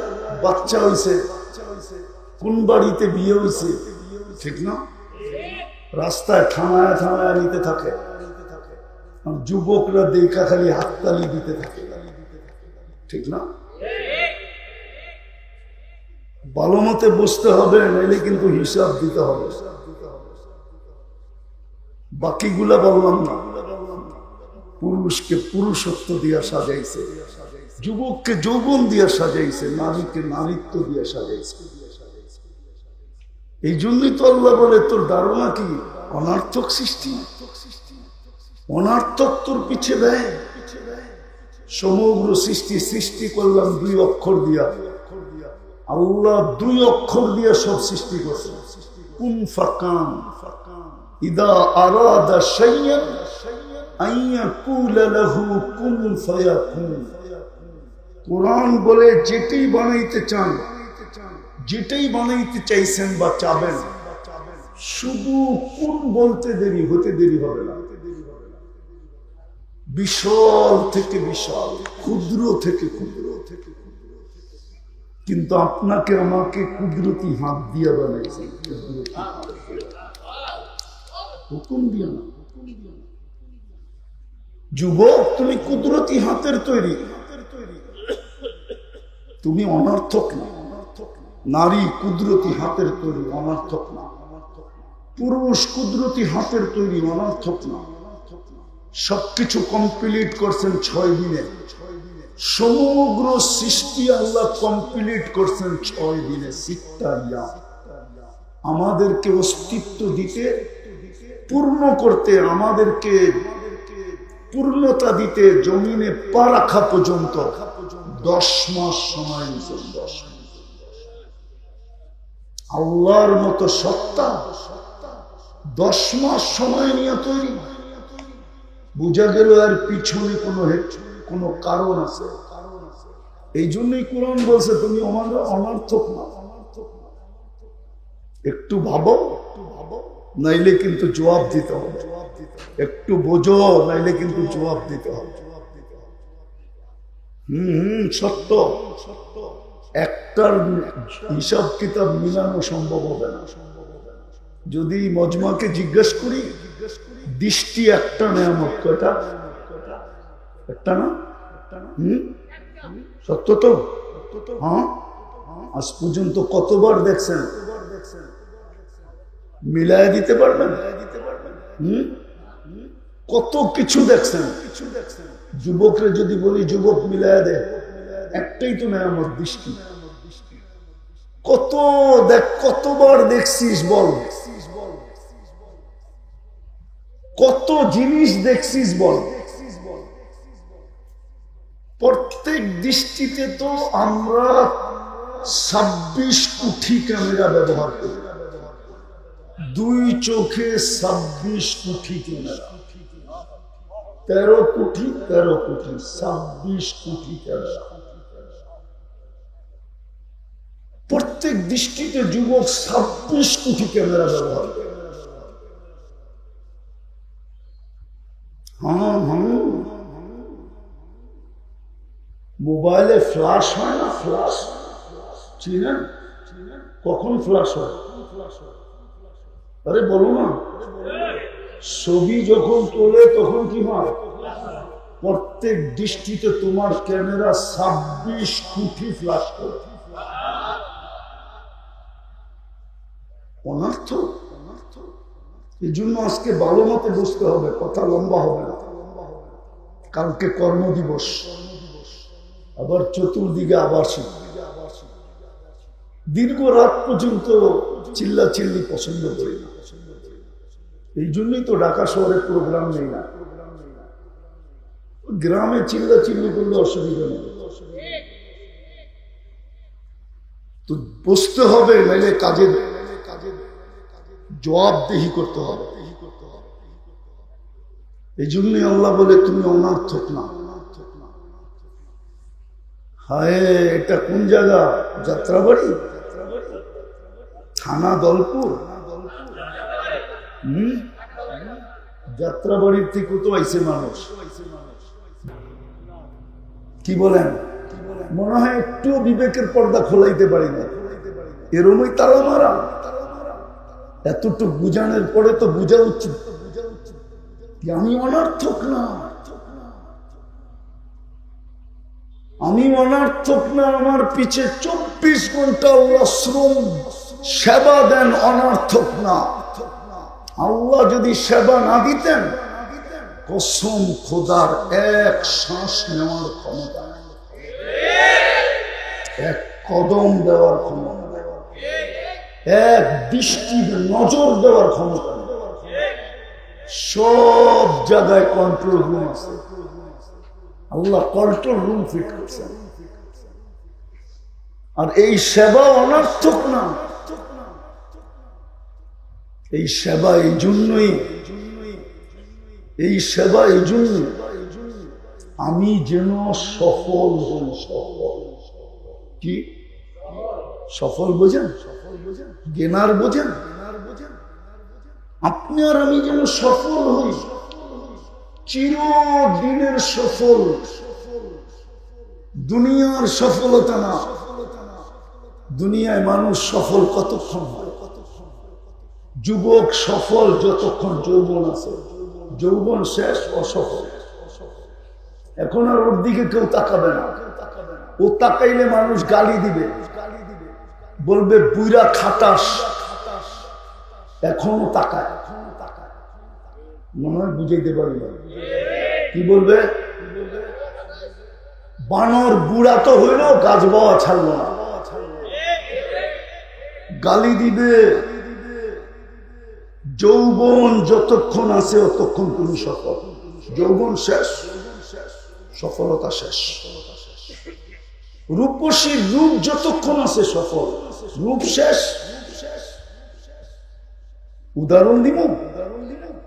বাচ্চা হয়েছে, কোন বাড়িতে বিয়ে হয়েছে। ঠিক না? রাস্তায় থানায় থানায় নিতে থাকে, যুবকরা দেখা খালি হাততালি দিতে থাকে। ঠিক না? ভালো মতে বুঝতে হবে, নাইলে কিন্তু হিসাব দিতে হবে। বাকিগুলা বললাম না। পুরুষকে পুরুষত্ব দিয়া সাজাইছে, যুবককে যৌবন দিয়া সাজাইছে, নারীকে নারীত্ব দিয়া সাজাইছে। এই জন্যই তো আল্লাহ বলে, তোর ধারণা কি? অনার্থক সৃষ্টি, অনার্থক তোর পিছে দেয়। সমগ্র সৃষ্টি সৃষ্টি করলাম 2 অক্ষর দিয়া। আল্লাহ 2 অক্ষর দিয়া সব সৃষ্টি করছে। কুন ফাকান, ইদা আরাদা শাইয়ান আইয়াকুলা লাহু কুন ফায়াকুন। কোরআন বলে, যেটাই বানাইতে চান, যেটাই বানাইতে চাইছেন বা চাবেন, শুধু কোন বলতে দেরি, হতে দেরি হবে না। বিশাল থেকে বিশাল, ক্ষুদ্র থেকে ক্ষুদ্র, কিন্তু আপনাকে আমাকে কুদরতি হাত দিয়ে বানাইছে, হুকুম দিয়ে না। যুবক, তুমি কুদরতি হাতের তৈরি, তুমি অনর্থক না। নারী কুদরতি হাতের তৈরি, অনর্থক না। পুরুষ কুদরতি হাতের তৈরি, অনর্থক না। সবকিছু কমপ্লিট করছেন 6 দিনে। সমগ্র সৃষ্টি আল্লাহ কমপ্লিট করছেন 6 দিনে। আমাদেরকে অস্তিত্ব দিতে, পূর্ণ করতে, আমাদেরকে পূর্ণতা দিতে, জমিনে পা রাখা পর্যন্ত 10 মাস সময় নিয়েছেন। 10 মাস। আল্লাহর মতো সত্তা 10 মাস সময় নিয়ে তৈরি। বুঝা গেল এর পিছনে কোনো কারণ আছে। এই জন্যই কোরআন বলছে তুমি অনর্থক না। একটু ভাবো, নাইলে কিন্তু জবাব দিতে হবে। একটু বোঝো, নাইলে কিন্তু জবাব দিতে হবে। সত্য। একটার হিসাব কিতাব মিলানো সম্ভব হবে না। যদি মজমাকে জিজ্ঞেস করি, দৃষ্টি একটা নেয়ামত, কয়টা? একটা না? সত্য তো? হ্যাঁ। আজ পর্যন্ত কতবার দেখছেন? মিলায় দিতে পারবেন? কত কিছু দেখছেন। যুবকরে যদি বলি যুবক মিলায় দে, একটাই তো নেয়ামত, দৃষ্টি। কতবার দেখছিস বল? কত জিনিস দেখছিস বল? প্রত্যেক দৃষ্টিতে তো আমরা 26 কোটি ক্যামেরা ব্যবহার করি। 2 চোখে 26 কোটি ক্যামেরা, 13 কোটি 26 কোটি ক্যামেরা। প্রত্যেক দৃষ্টিতে যুবক 26 কোটি ক্যামেরা ব্যবহার করে। মোবাইলে ফ্ল্যাশ হয় না? ফ্ল্যাশ চিনেন? কখন ফ্ল্যাশ হয়? আরে বলো না। ছবি যখন তোলে তখন কি হয়? প্রত্যেক দৃষ্টিতে তোমার ক্যামেরা 26 কোটি ফ্ল্যাশ করে। অনর্থ। এই জন্য আজকে ভালো মতো বুঝতে হবে, কথা লম্বা হবে না। কালকে কর্মদিবস, আবার চতুর্দিকে আবার দীর্ঘ রাত পর্যন্ত চিল্লাচিল্লি পছন্দ করি না। এই জন্যই তো ঢাকা শহরে প্রোগ্রাম নেই না। গ্রামে চিল্লাচিল্লি করলে অসুবিধা নেই। তো বসতে হবে, নাইলে কাজে জবাবদেহি করতে হবে। এই জন্যই আল্লাহ বলে তুমি অনর্থক না। হায়, এটা কোন জায়গা? যাত্রাবাড়ি, থানা দলপুর। যাত্রাবাড়ির থেকে তো আইছে মানুষ। কি বলেন? মনে হয় একটু বিবেকের পর্দা খোলাইতে পারি না, এরমই তালা মারা। এতটুকু বুঝানোর পরে তো বুঝা উচিত আমি অনর্থক না। আমি অনর্থক না। আমার পিছে 24 ঘন্টা আল্লাহ শ্রম সেবা দেন, অনর্থক না। আল্লাহ যদি সেবা না দিতেন, কসম খোদার, এক শ্বাস নেওয়ার ক্ষমতা, এক কদম দেওয়ার ক্ষমতা, এক দৃষ্টির নজর দেওয়ার ক্ষমতা, সব জায়গায় কন্ট্রোল রুম আছে। আল্লাহ কন্ট্রোল রুম ফিট করছেন। আর এই সেবা অনর্থক না। এই সেবা এই জন্যই, আমি যেন সফল হই। সফল কি? সফল বোঝেন? গেনার বোঝেন? আপনি আর আমি যেন সফল হই, চিরদিনের সফল। দুনিয়ার সফলতা না। দুনিয়ায় মানুষ সফল কতক্ষণ হয়? যুবক সফল যতক্ষণ যৌবন আছে, যৌবন শেষ অসফল। এখন আর ওর দিকে কেউ তাকাবে না। ও তাকাইলে মানুষ গালি দিবে, বলবে বুইরা খাটাস, এখনো তাকায়। মনে হয় বুঝাইতে পারবে কি বলবে? বানর বুড়া তো হইল, গাছ বাওয়া ছাড়লো না, গালি দিবে। যৌবন যতক্ষণ আছে ততক্ষণ তুমি সফল, যৌবন শেষ, সফলতা শেষ। রূপসীর রূপ যতক্ষণ আছে সফল, রূপ শেষ। উদাহরণ দিব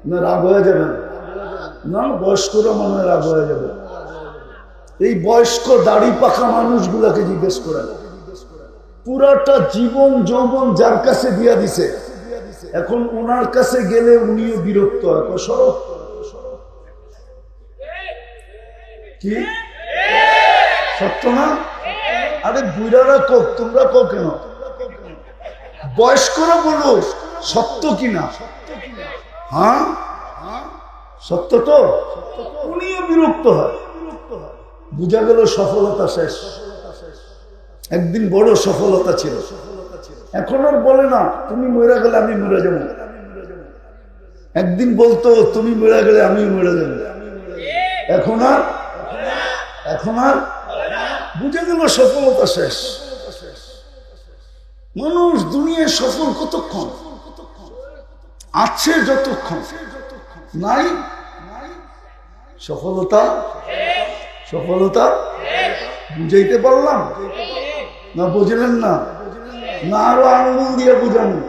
না? রাগ হয়ে যাবে না? বয়স্করা মনে হয় রাগ হয়ে যাবে। এই বয়স্ক দাড়ি পাকা মানুষগুলাকে জিজ্ঞেস করেন, পুরাটা জীবন যৌবন যার কাছে দিয়া দিছে, এখন ওনার কাছে গেলে উনিও বিরক্ত হয়। সরব কি সত্য না? আরে বুড়ারা কোক, তোমরা কোক কেন? বয়স্করা বলো সত্য কিনা? হ্যাঁ সত্য তো, উনিও বিরক্ত হয়। বুঝা গেল সফলতা শেষ। একদিন বড় সফলতা ছিল, এখন আর বলে না তুমি মরে গেলে আমি মরে যাব। একদিন বলতো তুমি মরে গেলে আমি মরে যাব। এখন আর বুঝে গেল সফলতা শেষ। মানুষ দুনিয়ায় সফল কতক্ষণ আছে? যতক্ষণ নাই সফলতা। বুঝাইতে পারলাম না? বুঝলেন না? না আরো আঙ্গুল দিয়ে বুঝানো?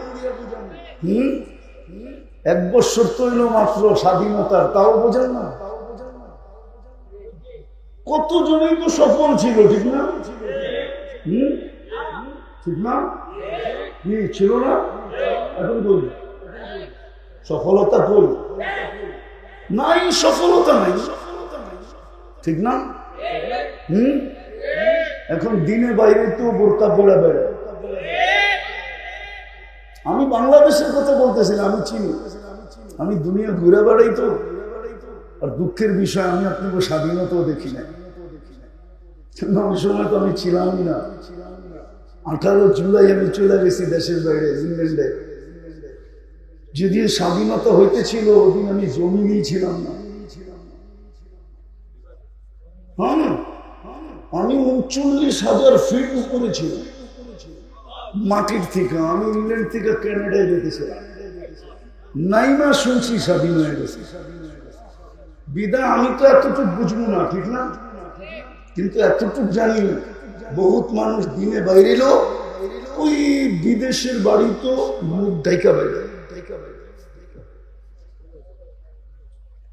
1 বছর তৈল মাত্র স্বাধীনতার, তাও বোঝেন না? কতজনই তো সফল ছিল, ঠিক না? ঠিক না? কি ছিল না? এখন বলি সফলতা কই? নাই, সফলতা নাই, ঠিক না? এখন দিনে বাইরে তো বোরকা পড়া বেড়ে। আমি বাংলাদেশের কথা বলতেছি না, আমি চিনি, আমি দুনিয়া ঘুরে বেড়াই তো। আর দুঃখের বিষয়, আমি আপনাকে স্বাধীনতাও দেখি না। ওই সময় তো আমি ছিলামই না। 18 জুলাই আমি চলে গেছি দেশের বাইরে, ইংল্যান্ডে। যেদিন স্বাধীনতা হইতেছিল ওদিন আমি জমিনেই ছিলাম না। হ্যাঁ, আমি 39,000 ফিট উপরে ছিলাম মাটির থেকে। আমি ইংল্যান্ড থেকে কানাডায় যেতেছিলাম, নাইমা শুনছি স্বাধীন হয়ে গেছে। বিদায় আমি তো এতটুকু বুঝবো না, ঠিক না? কিন্তু এতটুকু জানি বহুত মানুষ দিনে বাইরে ওই বিদেশের বাড়ি তো মুখ ঢাকা বাইরে।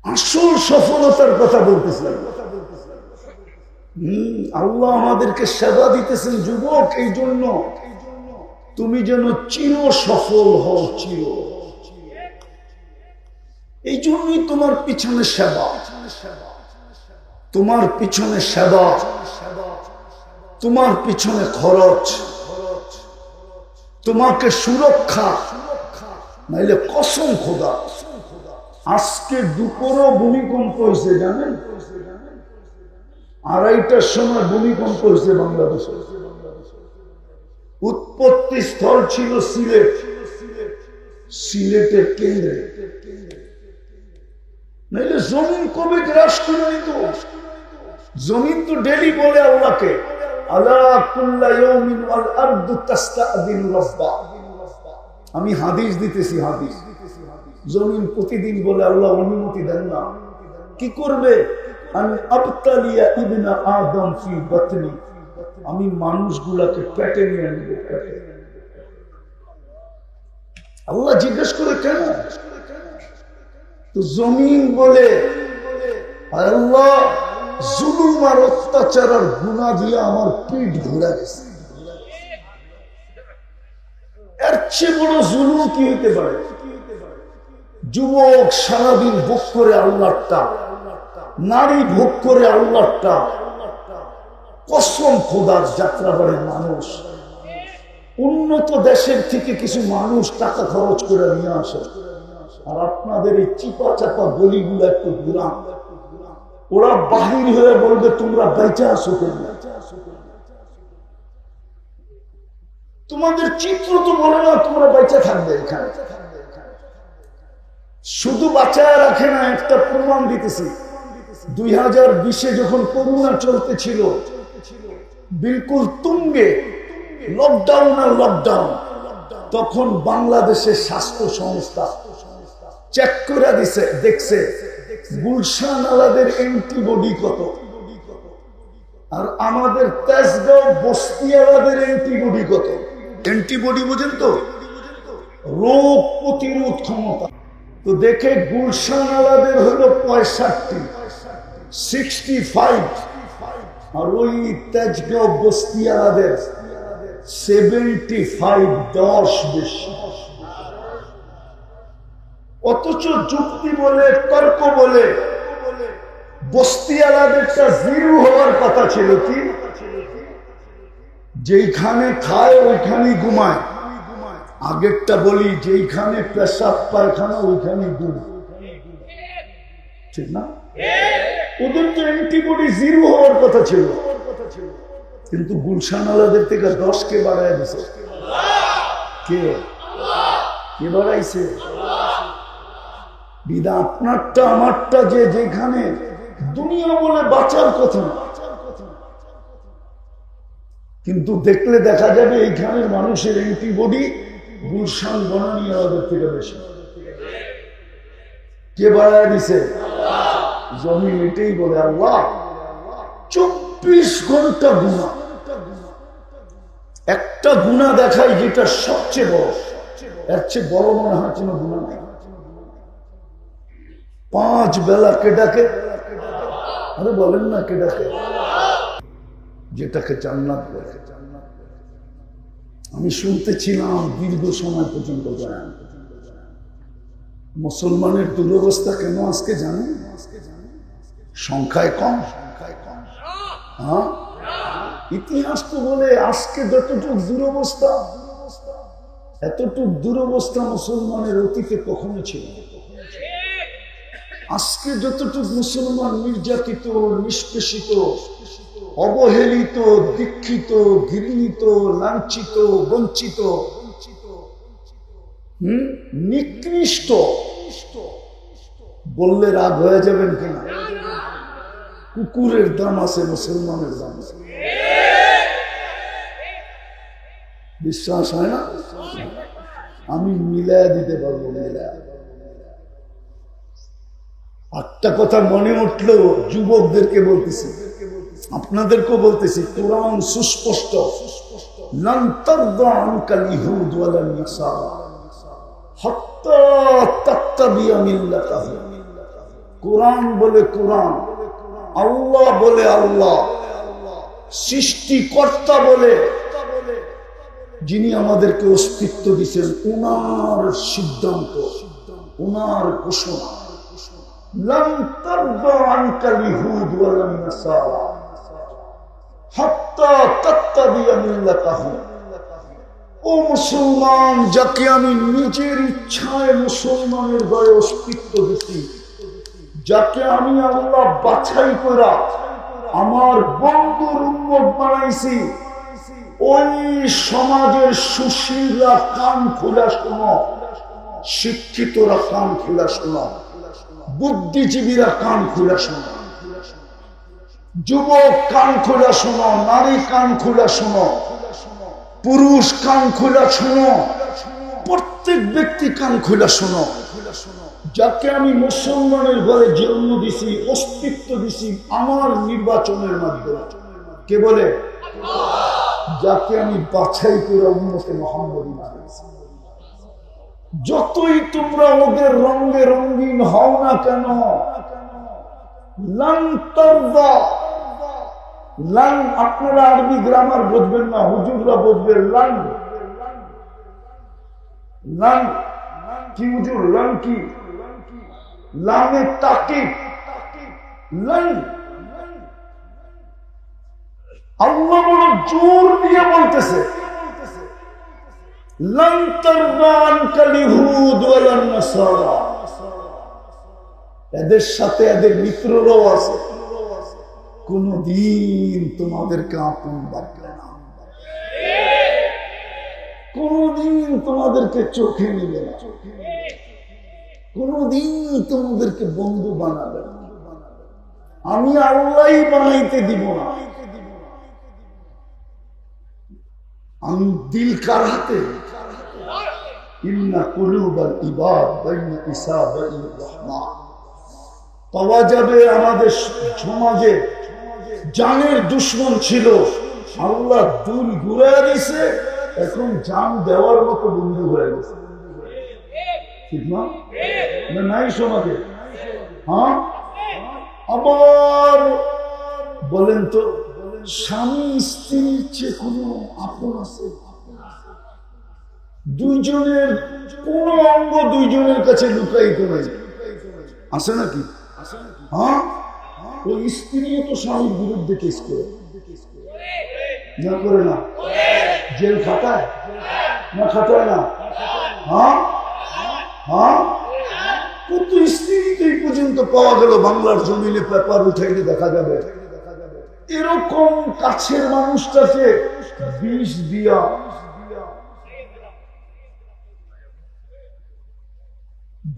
আসল সফলতার কথা বলতেছিলাম। আল্লাহ আমাদেরকে সেবা দিতেছেন যুবক, এই জন্য তুমি যেন চির সফল হও, চির। এই জন্যই তোমার পিছনে সেবা, তোমার পিছনে সেবা, তোমার পিছনে খরচ, তোমাকে সুরক্ষা। নাইলে কসম খোদা, আজকে দুপুরও ভূমিকম্প হয়েছে, জানেন? 2:30টার সময় ভূমিকম্প হয়েছে বাংলাদেশে। উৎপত্তি স্থল ছিল সিলেট, সিলেটের কেন্দ্রে। নাইলে জমিন কবে গ্রাস করে নিত? জমিন তো ডেলি বলে আল্লাহকে, আমি হাদিস দিতেছি, হাদিস। জমিন প্রতিদিন বলে আল্লাহ অনুমতি দেন না। কি করবে? আমি মানুষগুলাকে পেটে নিয়ে আনবো। আল্লাহ জিজ্ঞেস করে কেন? তো জমিন বলে আল্লাহ জুলুম আর অত্যাচার আর গুনাহ দিয়ে আমার পিঠ ঘুরে গেছে। এর চেয়ে বড় জুলুম কি হইতে পারে? যুবক সারাদিন ভোগ করে আল্লাহটা, নারী ভোগ করে আল্লাহটা। কসম খোদার, যাত্রাবাড়ির মানুষ উন্নত দেশের থেকে কিছু মানুষ টাকা খরচ করে নিয়ে আসে, আর আপনাদের এই চিপা চাপা গলিগুলো একটু ঘুরান। ওরা বাহির হয়ে বলবে তোমরা বেঁচে আসো কেন? তোমাদের চিত্র তো বলে না তোমরা বেঁচে থাকবে এখানে, শুধু বাঁচায় রাখে না। একটা প্রমাণ দিতেছি, 2020-এ যখন করোনা চলতেছিল বিলকুল তুঙ্গে, লকডাউন আর লকডাউন, তখন বাংলাদেশের স্বাস্থ্য সংস্থা চেক করে দিছে, দেখছে গুলশান আলাদের অ্যান্টিবডি কত, আর আমাদের তেজগাঁও বস্তিওয়ালাদের অ্যান্টিবডি কত। অ্যান্টিবডি বুঝেন তো, রোগ প্রতিরোধ ক্ষমতা। তো দেখে গুলশান আলাদের হলো 65 আর ওই তেজগাঁও বস্তিওয়ালাদের 75, 10 বেশি। অথচ যুক্তি বলে, তর্ক বলে বস্তিওয়ালাদেরটা 0 হওয়ার কথা ছিল। কি? যেইখানে খায় ওইখানেই ঘুমায়। আগেরটা বলি, যেইখানে পেশাব পায়খানা ওইখানে ঘুম, ঠিক না? ওদের তো অ্যান্টিবডি 0 হওয়ার কথা ছিল, কিন্তু গুলশান আলাদের থেকে 10 কে বাড়ায় দিছে। কে বাড়াইছে? বিদা আপনারটা আমারটা যে যেখানে দুনিয়া বলে বাঁচার কথা, কিন্তু দেখলে দেখা যাবে এইখানের মানুষের অ্যান্টিবডি গুলশান বনানী আলাদের থেকে বেশি। কে বাড়ায় দিছে? জমি এটাই বলে আল্লাহ। 24 ঘন্টা গুনাহ, একটা গুনাহ দেখাই যেটা সবচেয়ে বড়, এর চেয়ে বড় মনে হয় কোনো গুনাহ নাই। 5 বেলা কে ডাকে? আরে বলেন না কে ডাকে? যেটাকে জান্নাত বলে। আমি শুনতেছিলাম দীর্ঘ সময় পর্যন্ত বয়ান। মুসলমানের দুরবস্থা কেন আজকে জানেন? সংখ্যায় কম। হ্যাঁ, ইতিহাস তো বলে আজকে যতটুক দুরবস্থা, এতটুক দুরবস্থা মুসলমানের অতীতে কখনো ছিল না। আজকে যতটুক মুসলমান নির্যাতিত, নিষ্পেষিত, অবহেলিত, দীক্ষিত, ঘৃণিত, লাঞ্ছিত, বঞ্চিত, নিকৃষ্ট বললে রাগ হয়ে যাবেন কিনা? কুকুরের দাম আছে, মুসলমানের দাম আছে। বিশ্বাস হয় না? আমি মিলায়া দিতে পারবো। একটা কথা মনে উঠলো, যুবকদেরকে বলতেছি, আপনাদেরকেও বলতেছি, কোরআন সুস্পষ্ট। লান তারদা আনকাল ইহুদ ওয়ালান নাসারা হাত্তা তাত্তাবিয়া মিল্লাতাহুম। কোরআন বলে কোরআন, আল্লাহ বলে আল্লাহ, সৃষ্টিকর্তা বলে যিনি আমাদেরকে অস্তিত্ব দিচ্ছেন, উনার সিদ্ধান্ত, উনার ঘোষণা। লান তারদা আনকাল ইহুদ ওয়ালান নাসারা হাত্তা তাত্তাবিয়া মিল্লাতাহুম। ও মুসলমান, যাকে আমি নিজের ইচ্ছায় মুসলমানের গায়ে অস্তিত্ব দিচ্ছি, যাকে আমি আল্লাহ বাছাই করা আমার বন্ধুর উম্মত বানাইছি, ওই সমাজের সুশীলরা কান খোলা শোনো, শিক্ষিতরা কান খোলা শোনো, বুদ্ধিজীবীরা কান খোলা শোনো, যুবক কান খোলা শোনো, নারী কান খোলা শোনো, পুরুষ কান খোলা শোনো, প্রত্যেক ব্যক্তি কান খোলা শোনো। যাকে আমি মুসলমানের ঘরে জন্ম দিছি, অস্তিত্ব দিছি আমার নির্বাচনের মাধ্যমে, কে বলে? যাকে আমি বাছাই করে উম্মতে মুহাম্মদী বানাইছি। যতই তোমরা ওদের রঙে রঙিন হও না কেন, লান তারদা, লান, আপনারা আরবি গ্রামার বুঝবেন না, হুজুররা বুঝবেন। লান, লান কি হুজুর? লান কি? লামে তাকিদ, লান। আল্লাহ বড় জোর দিয়ে বলতেছে, লান তারদা আনকাল ইহুদ ওয়ালান নাসারা। এদের সাথে এদের মিত্ররাও আছে, কোনদিন তোমাদেরকে আপন ভাববে না। কোনদিন তোমাদেরকে চোখে নিবে না, কোনদিন তোমাদেরকে বন্ধু বানাবে না। আমি আল্লাহই বানাইতে দিব না। আমি দিল কার হাতে? ইন্না কুলুবাল ইবাদ বাইনা ইসাবাইর রহমান। পাওয়া যাবে আমাদের সমাজে জানের দুশ্মন ছিল, আল্লাহ দুল ঘুরাইয়া দিছে, এখন জান দেওয়ার মতো বন্ধু হয়ে গেছে। ঠিক না? নাই সমাজে? হ্যাঁ, আবার বলেন তো, স্বামী স্ত্রীর চেয়ে কোনো আপন আছে? দুইজনের কোন অঙ্গ দুইজনের কাছে লুকাইত নাই, আছে নাকি? হ্যাঁ, ওই স্ত্রীও তো স্বামীর বিরুদ্ধে কেস করে না, করে না? জেল খাটায় না, খাটায় না? হ্যাঁ হ্যাঁ, কত স্ত্রী তো এই পর্যন্ত পাওয়া গেল, বাংলার জমিনে পেপার উঠাইলে দেখা যাবে। এরকম কাছের মানুষটাকে বিষ দিয়া,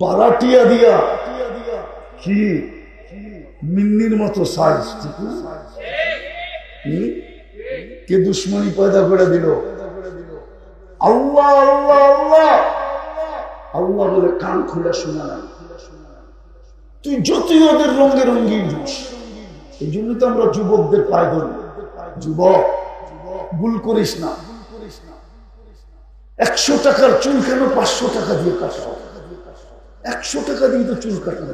বারাটিয়া দিয়া, কি মিন্নির মতো সাইজ, ঠিক না? কে দুশ্মনী পয়দা করে দিল? আল্লাহ আল্লাহ আল্লাহ আল্লাহ বলে কান খুলে শোনা না। তুই যতই ওদের রঙে রঙিন হোস, এই জন্য তো আমরা যুবকদের পায় ধরি, যুবক ভুল করিস না। 100 টাকার চুল কেন 500 টাকা দিয়ে কাটা? 100 টাকা দিয়ে তো চুল কাটা।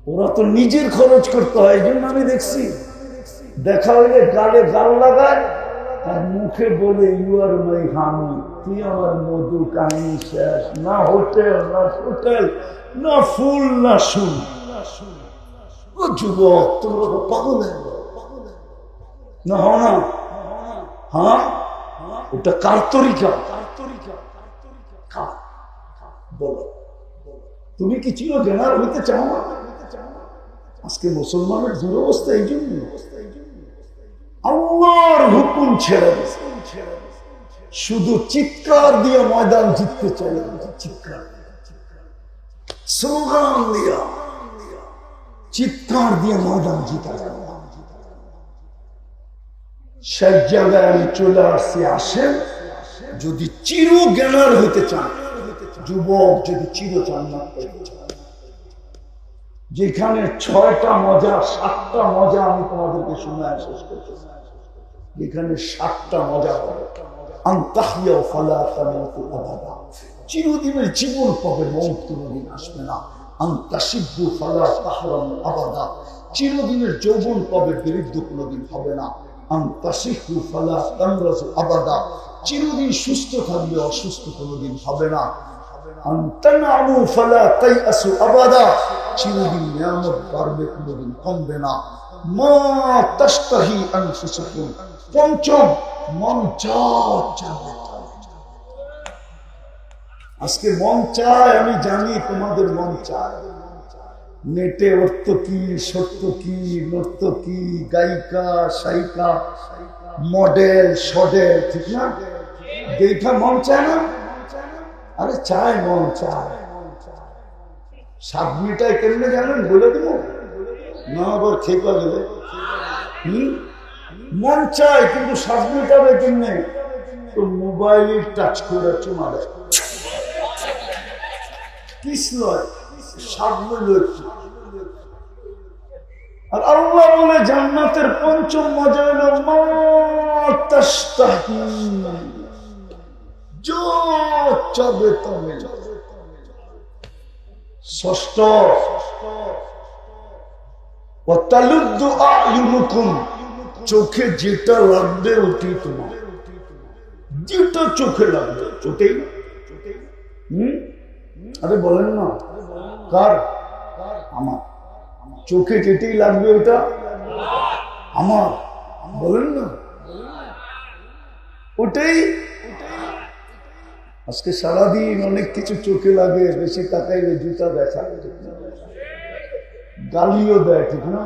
ওরা তো নিজের খরচ করতে হয়। এই জন্য আমি দেখছি, দেখা হইলে গালে গাল লাগায় আর মুখে বলে ইউ আর মাই হানি, তুই আমার মধু, কাহিনী শেষ। না হোটেল, না হোটেল, না ফুল, না সুল। ও যুবক, তোমরা তো পাগল না হও না? হ্যাঁ, ওটা কার তরিকা? বলো, তুমি কি চির জ্ঞানার হইতে চাও না? আজকে মুসলমানের দুরবস্থা এই জন্য, আল্লাহর হুকুম ছেড়ে দিয়েছে, শুধু চিৎকার দিয়ে ময়দান জিততে চলে। চিৎকার, স্লোগান দিয়া, চিৎকার দিয়ে ময়দান জিতা যায়। সে জায়গায় আমি চলে আসছি। আসেন, যদি চির জ্ঞানার হইতে চান, যুবক যদি চির জান্নাত পেতে চান, যেখানে 6টা মজা, 7টা মজা আমি তোমাদেরকে শোনায় শেষ করতে, যেখানে 7টা মজা হবে। চিরদিনের জীবন পাবে, মৌত কোনদিন আসবে না। চিরদিনের যৌবন পাবে, বিরুদ্ধ কোনদিন হবে না। চিরদিন সুস্থ থাকবে, অসুস্থ কোনদিন হবে না। চিরদিন নিয়ামত বাড়বে, কোনদিন কমবে না। পঞ্চম, মন চায়। আজকে মন চায়, আমি জানি তোমাদের মন চায়। নেটে অর্থ কি, সত্য কি, নর্ত কি, গায়িকা, সায়িকা, মডেল, সডেল, ঠিক না? দেখা মন চায় না? আরে চায়, মন চায়। 7 মিটায় কেমনে জানেন? বলে দেব না, আবার খেপা গেলে। মন চায়, কিন্তু 7 মিটারে কেমনে? তো মোবাইলে টাচ করে চুমা দেয়, কিস লয়, 7 মিটার। আর আল্লাহ বলে জান্নাতের পঞ্চম মজা হলো মা তাশতাহি, যা চাবে তুমি। ষষ্ঠ, ওয়াতালুদ্দু আ'য়ুনুকুম, চোখে যেটা লাগবে ওটি তোমার, যেটা চোখে লাগবে ওটাই। আরে বলেন না, কার? আমার। চোখে যেটাই লাগবে ওটা আমার, বলেন না, ওটাই। আজকে সারাদিন অনেক কিছু চোখে লাগে, বেশি তাকাইলে জুতা দেখা, গালিও দেয়, ঠিক না?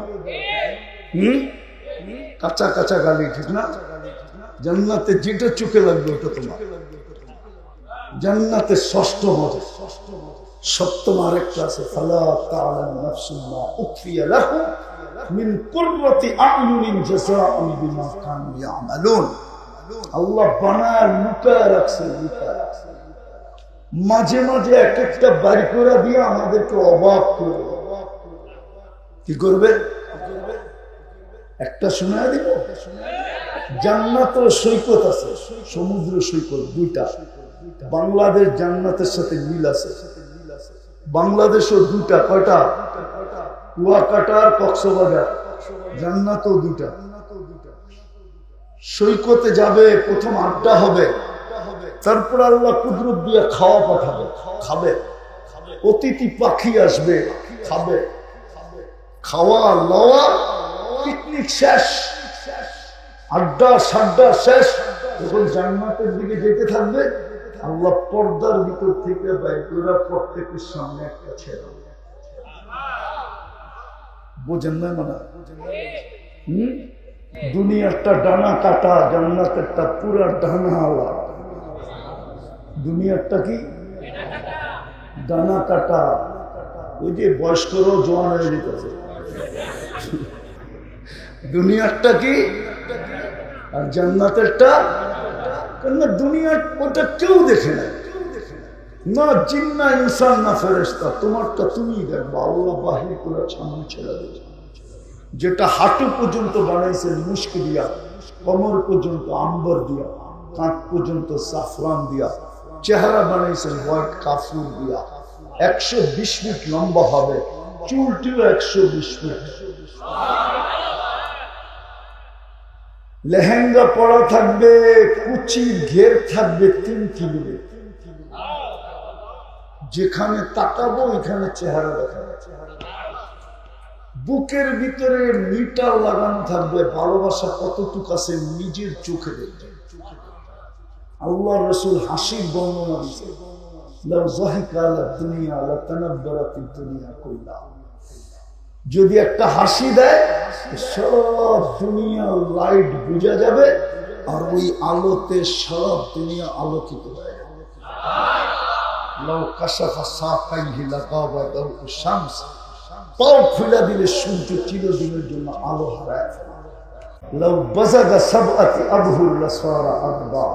কাঁচা কাঁচা গালি, ঠিক না? জান্নাতে যেটা চোখে লাগবে ওটা তোমার। জান্নাতে ষষ্ঠ মজা, সপ্তম আরেকটা আছে, ফালা তা'লামু নাফসুম মা উখফিয়া লাহুম মিন কুররাতি আ'য়ুনিন জাযাআন বিমা কানু ইয়া'মালুন। আল্লাহ বানায় লুকায় রাখছে, লুকায় রাখছে। মাঝে মাঝে এক একটা বাড়ি করে দিয়ে আমাদেরকে অবাক করবে। কি করবে? একটা শোনায় দিব। জান্নাত ও সৈকত আছে, সমুদ্র সৈকত দুইটা। বাংলাদেশ জান্নাতের সাথে মিল আছে। বাংলাদেশও দুইটা, কয়টা? কুয়াকাটা আর কক্সবাজার। জান্নাতও দুইটা। সৈকতে যাবে, প্রথম আড্ডা হবে, তারপর আল্লাহ কুদরত দিয়ে খাওয়া পাঠাবে, খাবে। অতিথি পাখি আসবে, খাবে। খাওয়া লওয়া পিকনিক শেষ, আড্ডা সাড্ডা শেষ। যখন জান্নাতের দিকে যেতে থাকবে, আল্লাহ পর্দার ভিতর থেকে বাইরে প্রত্যেকের সামনে একটা ছেড়ে। বোঝেন না? মানে দুনিয়ারটা ডানা কাটা, জান্নাতেরটা পুরা ডানা আলা। দুনিয়ারটা কি ডানা কাটা? ওই যে বয়স্করাও জোয়ান হয়ে যেতেছে। দুনিয়ারটা কি আর জান্নাতেরটা? কেননা দুনিয়ার ওটা কেউ দেখে না, না জিন না ইনসান না ফেরেশতা। তোমারটা তুমি দেখবা, আল্লাহ বাহির করে সামনে ছেড়ে দেবে। যেটা হাঁটু পর্যন্ত বানাইছেন মুস্ক দিয়া, কোমর পর্যন্ত আম্বর দিয়া, কাঁধ পর্যন্ত সাফরান দিয়া, চেহারা বানাইছেন হোয়াইট কাফুর দিয়া। 120 ফিট লম্বা হবে, চুলটিও 120 ফিট। লেহেঙ্গা পরা থাকবে, কুচির ঘের থাকবে 3 কিলো। যেখানে তাকাবো এখানে চেহারা দেখা যাচ্ছে। বুকের ভিতরে মিটার লাগানো থাকবে, ভালোবাসা কতটুকু আছে নিজের চোখে দেখবে। আল্লাহ রাসূল হাসির বর্ণনা দিয়েছে, লাউ যাহিকা আলা দুনিয়া লাতানাব্বারাতিদ দুনিয়া কুল্লাহ। যদি একটা হাসি দেয়, সব দুনিয়া লাইট বুঝা যাবে, আর ওই আলোতে সব দুনিয়া আলোকিত হয়ে যাবে। লাউ কাশাফা সাকাইহি লাগাবা দাউ শামস। পাও খুলে দিলে সূর্য চিরদিনের জন্য আলো হারায় ফেলে। লাউ বাজাগা সাবআতি আবহুর লাসারা আদবা।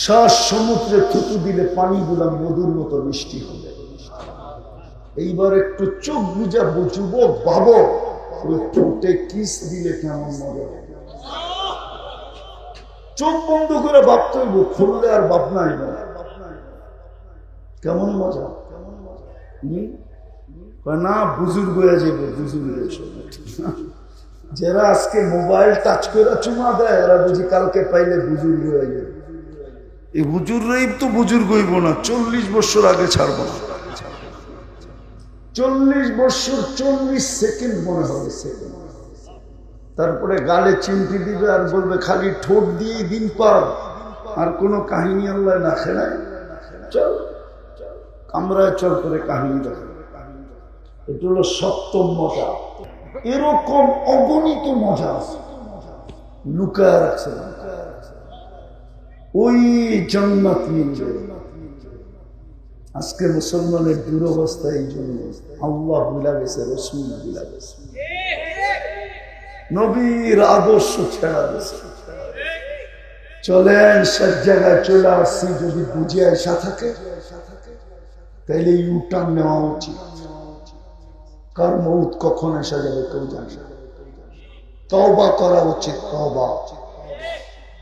শ্বাস সমুদ্রে থুতু দিলে পানিগুলা মধুর মতো মিষ্টি হবে। এইবার একটু চোখ বুঝা বুঝবো, ভাবো ওই ঠোঁটে কিস দিলে কেমন মজা হবে। চোখ বন্ধ করে ভাবতে হইব, খুললে আর ভাবনাই না, কেমন মজা। না বুজুর্গ হয়ে যাবে, বুজুর্গ। যারা আজকে মোবাইল টাচ করে চুমা দেয়, এরা বুঝি কালকে পাইলে বুজুর্গ হয়ে যাবে। এই হুজুররাই তো বুজুর্গ হইব না, 40 বছর আগে ছাড়বো না। 40 বছর 40 সেকেন্ড মনে হবে, সেকেন্ড। তারপরে গালে চিমটি দিবে আর বলবে খালি ঠোঁট দিয়েই দিন পার, আর কোনো কাহিনী আল্লাহ না খেলায়। চল কামরায় চল করে কাহিনী দেখে। এটা হলো সপ্তম মজা। এরকম অগণিত মজা আছে, লুকায় রাখছে। ওই জান্নাত মিলবে। আজকে মুসলমানের দুরবস্থা এই জন্য, আল্লাহ ভুলা গেছে, রাসূল ভুলা গেছে, নবীর আদর্শ ছেড়া গেছে। চলেন সব জায়গায় চলে আসছি, যদি বুঝে আসা থাকে তাইলে ইউটার্ন নেওয়া উচিত। কার মউত কখন আসা যাবে কেউ জানে না। তওবা করা উচিত, তওবা।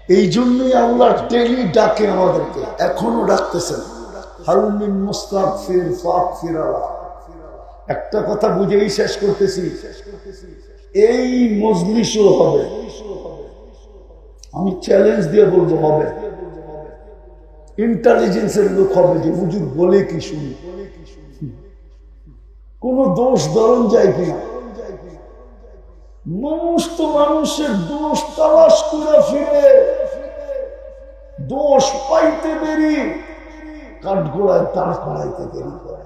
এই জন্যই আল্লাহ ডেইলি ডাকে আমাদেরকে, এখনো ডাকতেছেন, হাল মিন মুস্তাগফির ফাগফির লাহ। একটা কথা বুঝেই শেষ করতেছি, এই মজলিসও হবে, আমি চ্যালেঞ্জ দিয়ে বলবো হবে। ইন্টেলিজেন্সের লোক হবে, যে হুজুর বলে কি শুনি, কোন দোষ ধরন যায় কিনা। মানুষ তো মানুষের দোষ তালাশ করে ফিরে, দোষ পাইতে দেরি, কাঠগোড়ায় দাঁড় করাইতে দেরি করে।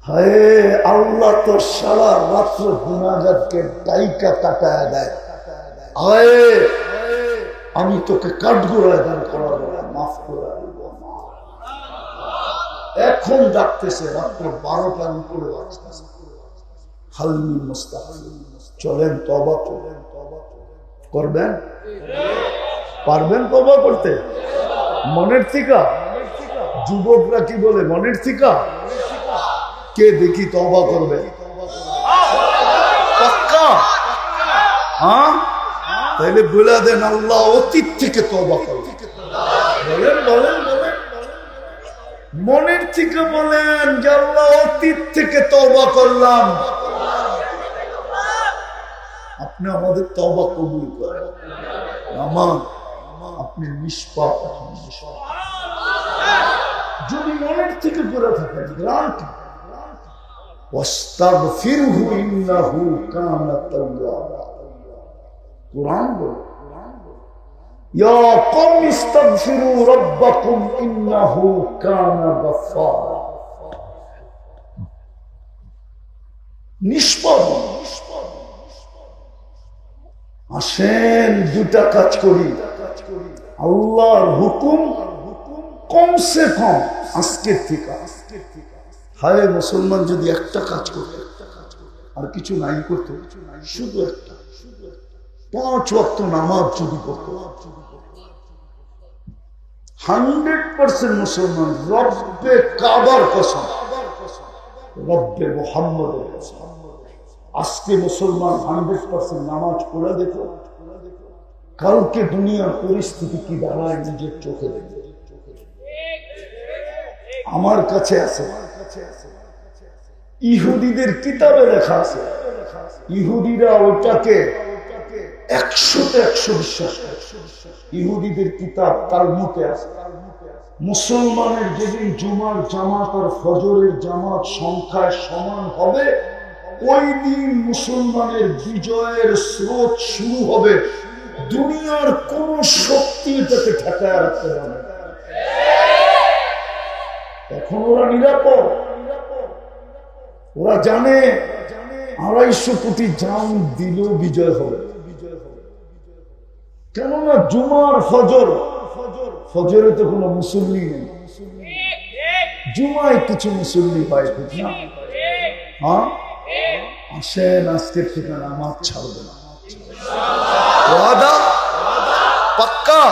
হায় আল্লাহ তো সারা রাত্র গুনাহগারকে ডাইকা কাটায় দেয়, আয় আমি তোকে কাঠগোড়ায় দান করাবো, মাফ করে দেবো। এখন ডাকতেছে রাত্র 12টার উপরে বাজতেছে। হালমি মুস্তাগফির, চলেন তওবা করবেন, পারবেন তওবা করতে? মনের থিকা যুবকরা কি বলে, মনের থিকা? কে দেখি তওবা করবে? পাক্কা? হ্যাঁ, তাইলে বলে দেন আল্লাহ অতীত থেকে তওবা করবে। বলেন বলেন বলেন, মনের থেকে বলেন যে আল্লাহ অতীত থেকে তওবা করলাম। আপনি আমাদের তওবা কবুল করেন। আমার আপনি নিষ্পাপ, যদি মনের থেকে করে থাকেন গ্রান্ট ওয়াস্তাগফিরহু ইন্নাহু কানা তাওয়াবা। কুরআন বলে ইয়া কওমি ইস্তাগফিরু রাব্বাকুম ইন্নাহু কানা গাফফারা। নিষ্পাপ আসেন দুটা কাজ করি। আল্লাহর হুকুম কমসে কম আজকের থেকে, হায় মুসলমান যদি একটা কাজ করতে, আর কিছু নাই করতে, শুধু একটা 5 ওয়াক্ত নামাজ যদি করতে, 100% মুসলমান, রব্বে কাবার কসম, রব্বে মুহাম্মদের কসম, আজকে মুসলমান 100% নামাজ পড়ে দেখো, কালকে দুনিয়ার পরিস্থিতি কি দাঁড়ায় নিজের চোখে দেখে। আমার কাছে আছে, ইহুদিদের কিতাবে লেখা আছে, ইহুদিরা ওটাকে 100তে 100 বিশ্বাস করে। ইহুদিদের কিতাব তালমুদে আছে, মুসলমানের যেদিন জুমার জামাত আর ফজরের জামাত সংখ্যায় সমান হবে, ওই দিন মুসলমানের বিজয়ের স্রোত শুরু হবে। দুনিয়ার কোন শক্তি এটাকে ঠেকায় রাখতে পারবে না। এখন ওরা নিরাপদ, ওরা জানে 250 কোটি জান দিলেও বিজয় হবে। কেননা জুমার ফজরে তো কোনো মুসল্লি নেই, জুমায় কিছু মুসল্লি হয়, ঠিক না? হ্যাঁ, আসেন আজকের থেকে নামাজ ছাড়বে না। ওয়াদা পাক্কা?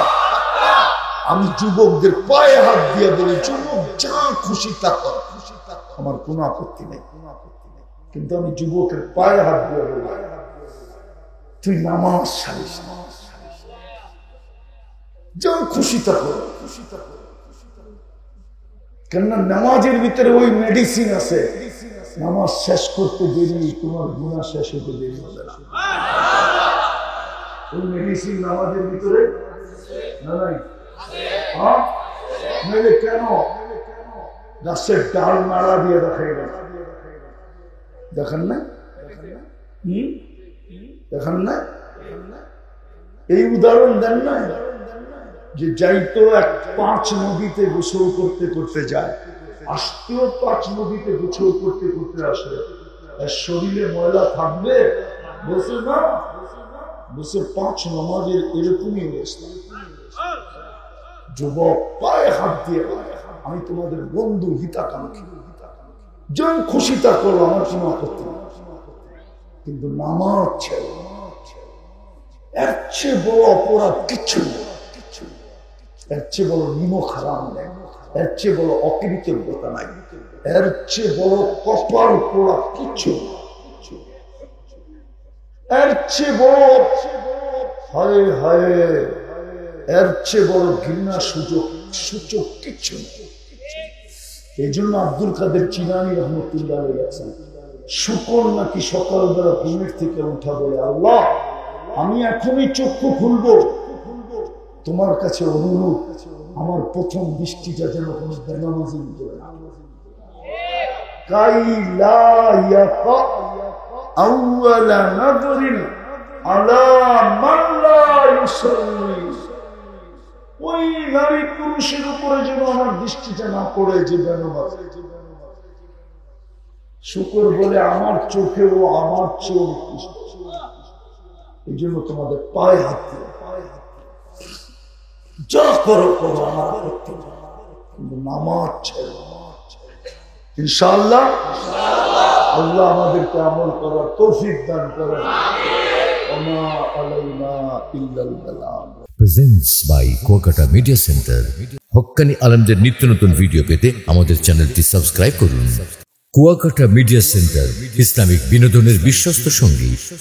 আমি যুবকদের পায়ে হাত দিয়ে বলি, যুবক যা খুশি তা কর, আমার কোনো আপত্তি নেই, কিন্তু আমি যুবকের পায়ে হাত দিয়ে বলি, তুই নামাজ ছাড়িস না, যা খুশি তা কর। কেননা নামাজের ভিতরে ওই মেডিসিন আছে, নামাজ শেষ করতে দেরি, তোমার গুনাহ শেষ হতে দেরি হবে না। ওই মেডিসিন নামাজের ভিতরে না নাই? হ্যাঁ, নইলে কেন গাছের ডাল নাড়া দিয়ে দেখাই গেল? দেখেন না? দেখেন না? এই উদাহরণ দেন না যে যাইতো 5 নদীতে গোসল করতে করতে যায়, আসতেও 5 নদীতে গোসল করতে করতে আসে, শরীরে ময়লা থাকবে? বলছে না, বলছে 5 নামাজের এরকমই অবস্থা। যুবক পায়ে হাত দিয়ে আমি তোমাদের বন্ধু, হিতাকাঙ্ক্ষী, যা খুশি তা করো, আমার কোনো আপত্তি নেই, কিন্তু নামাজ ছেড়ো, এর চেয়ে বড় অপরাধ কিচ্ছু নেই, এর চেয়ে বড় নিমক হারাম নেই, এর চেয়ে বড় অকৃতজ্ঞতা নাই, এর চেয়ে বড় কপাল পোড়া কিচ্ছু, এর চেয়ে বড় হায় হায়, এর চেয়ে বড় ঘৃণা সূচক কিচ্ছু নেই। এই জন্য আব্দুল কাদের জিলানী রহমতুল্লাহ আলাইহি শুকর নাকি সকালবেলা ঘুমের থেকে উঠা বলে, আল্লাহ আমি এখনই চক্ষু খুলবো, তোমার কাছে অনুরোধ, আমার প্রথম দৃষ্টিটা যেন কোনো বেনামাজি করে না। কাই লা ইয়াকা আউয়ালা নাযরিন আলা মান লা ইউসাল্লি, ওই নারী পুরুষের উপরে যেন আমার দৃষ্টিটা না পড়ে যে বেনামাজি। শুকর বলে আমার চোখে ও আমার চোখ, এই জন্য তোমাদের পায়ে হাত দিয়ে যা করো করো, আমার করতে কিন্তু নামাজ ছেড়ে ইনশাআল্লাহ আল্লাহ আমাদেরকে আমল করার তৌফিক দান করেন। ওমা আলাইনা ইল্লাল বালাগ। Presents by Kuakata media centre. হক্কানি আলেমদের নিত্য নতুন ভিডিও পেতে আমাদের চ্যানেলটি সাবস্ক্রাইব করুন। কুয়াকাটা মিডিয়া সেন্টার, ইসলামিক বিনোদনের বিশ্বস্ত সঙ্গী।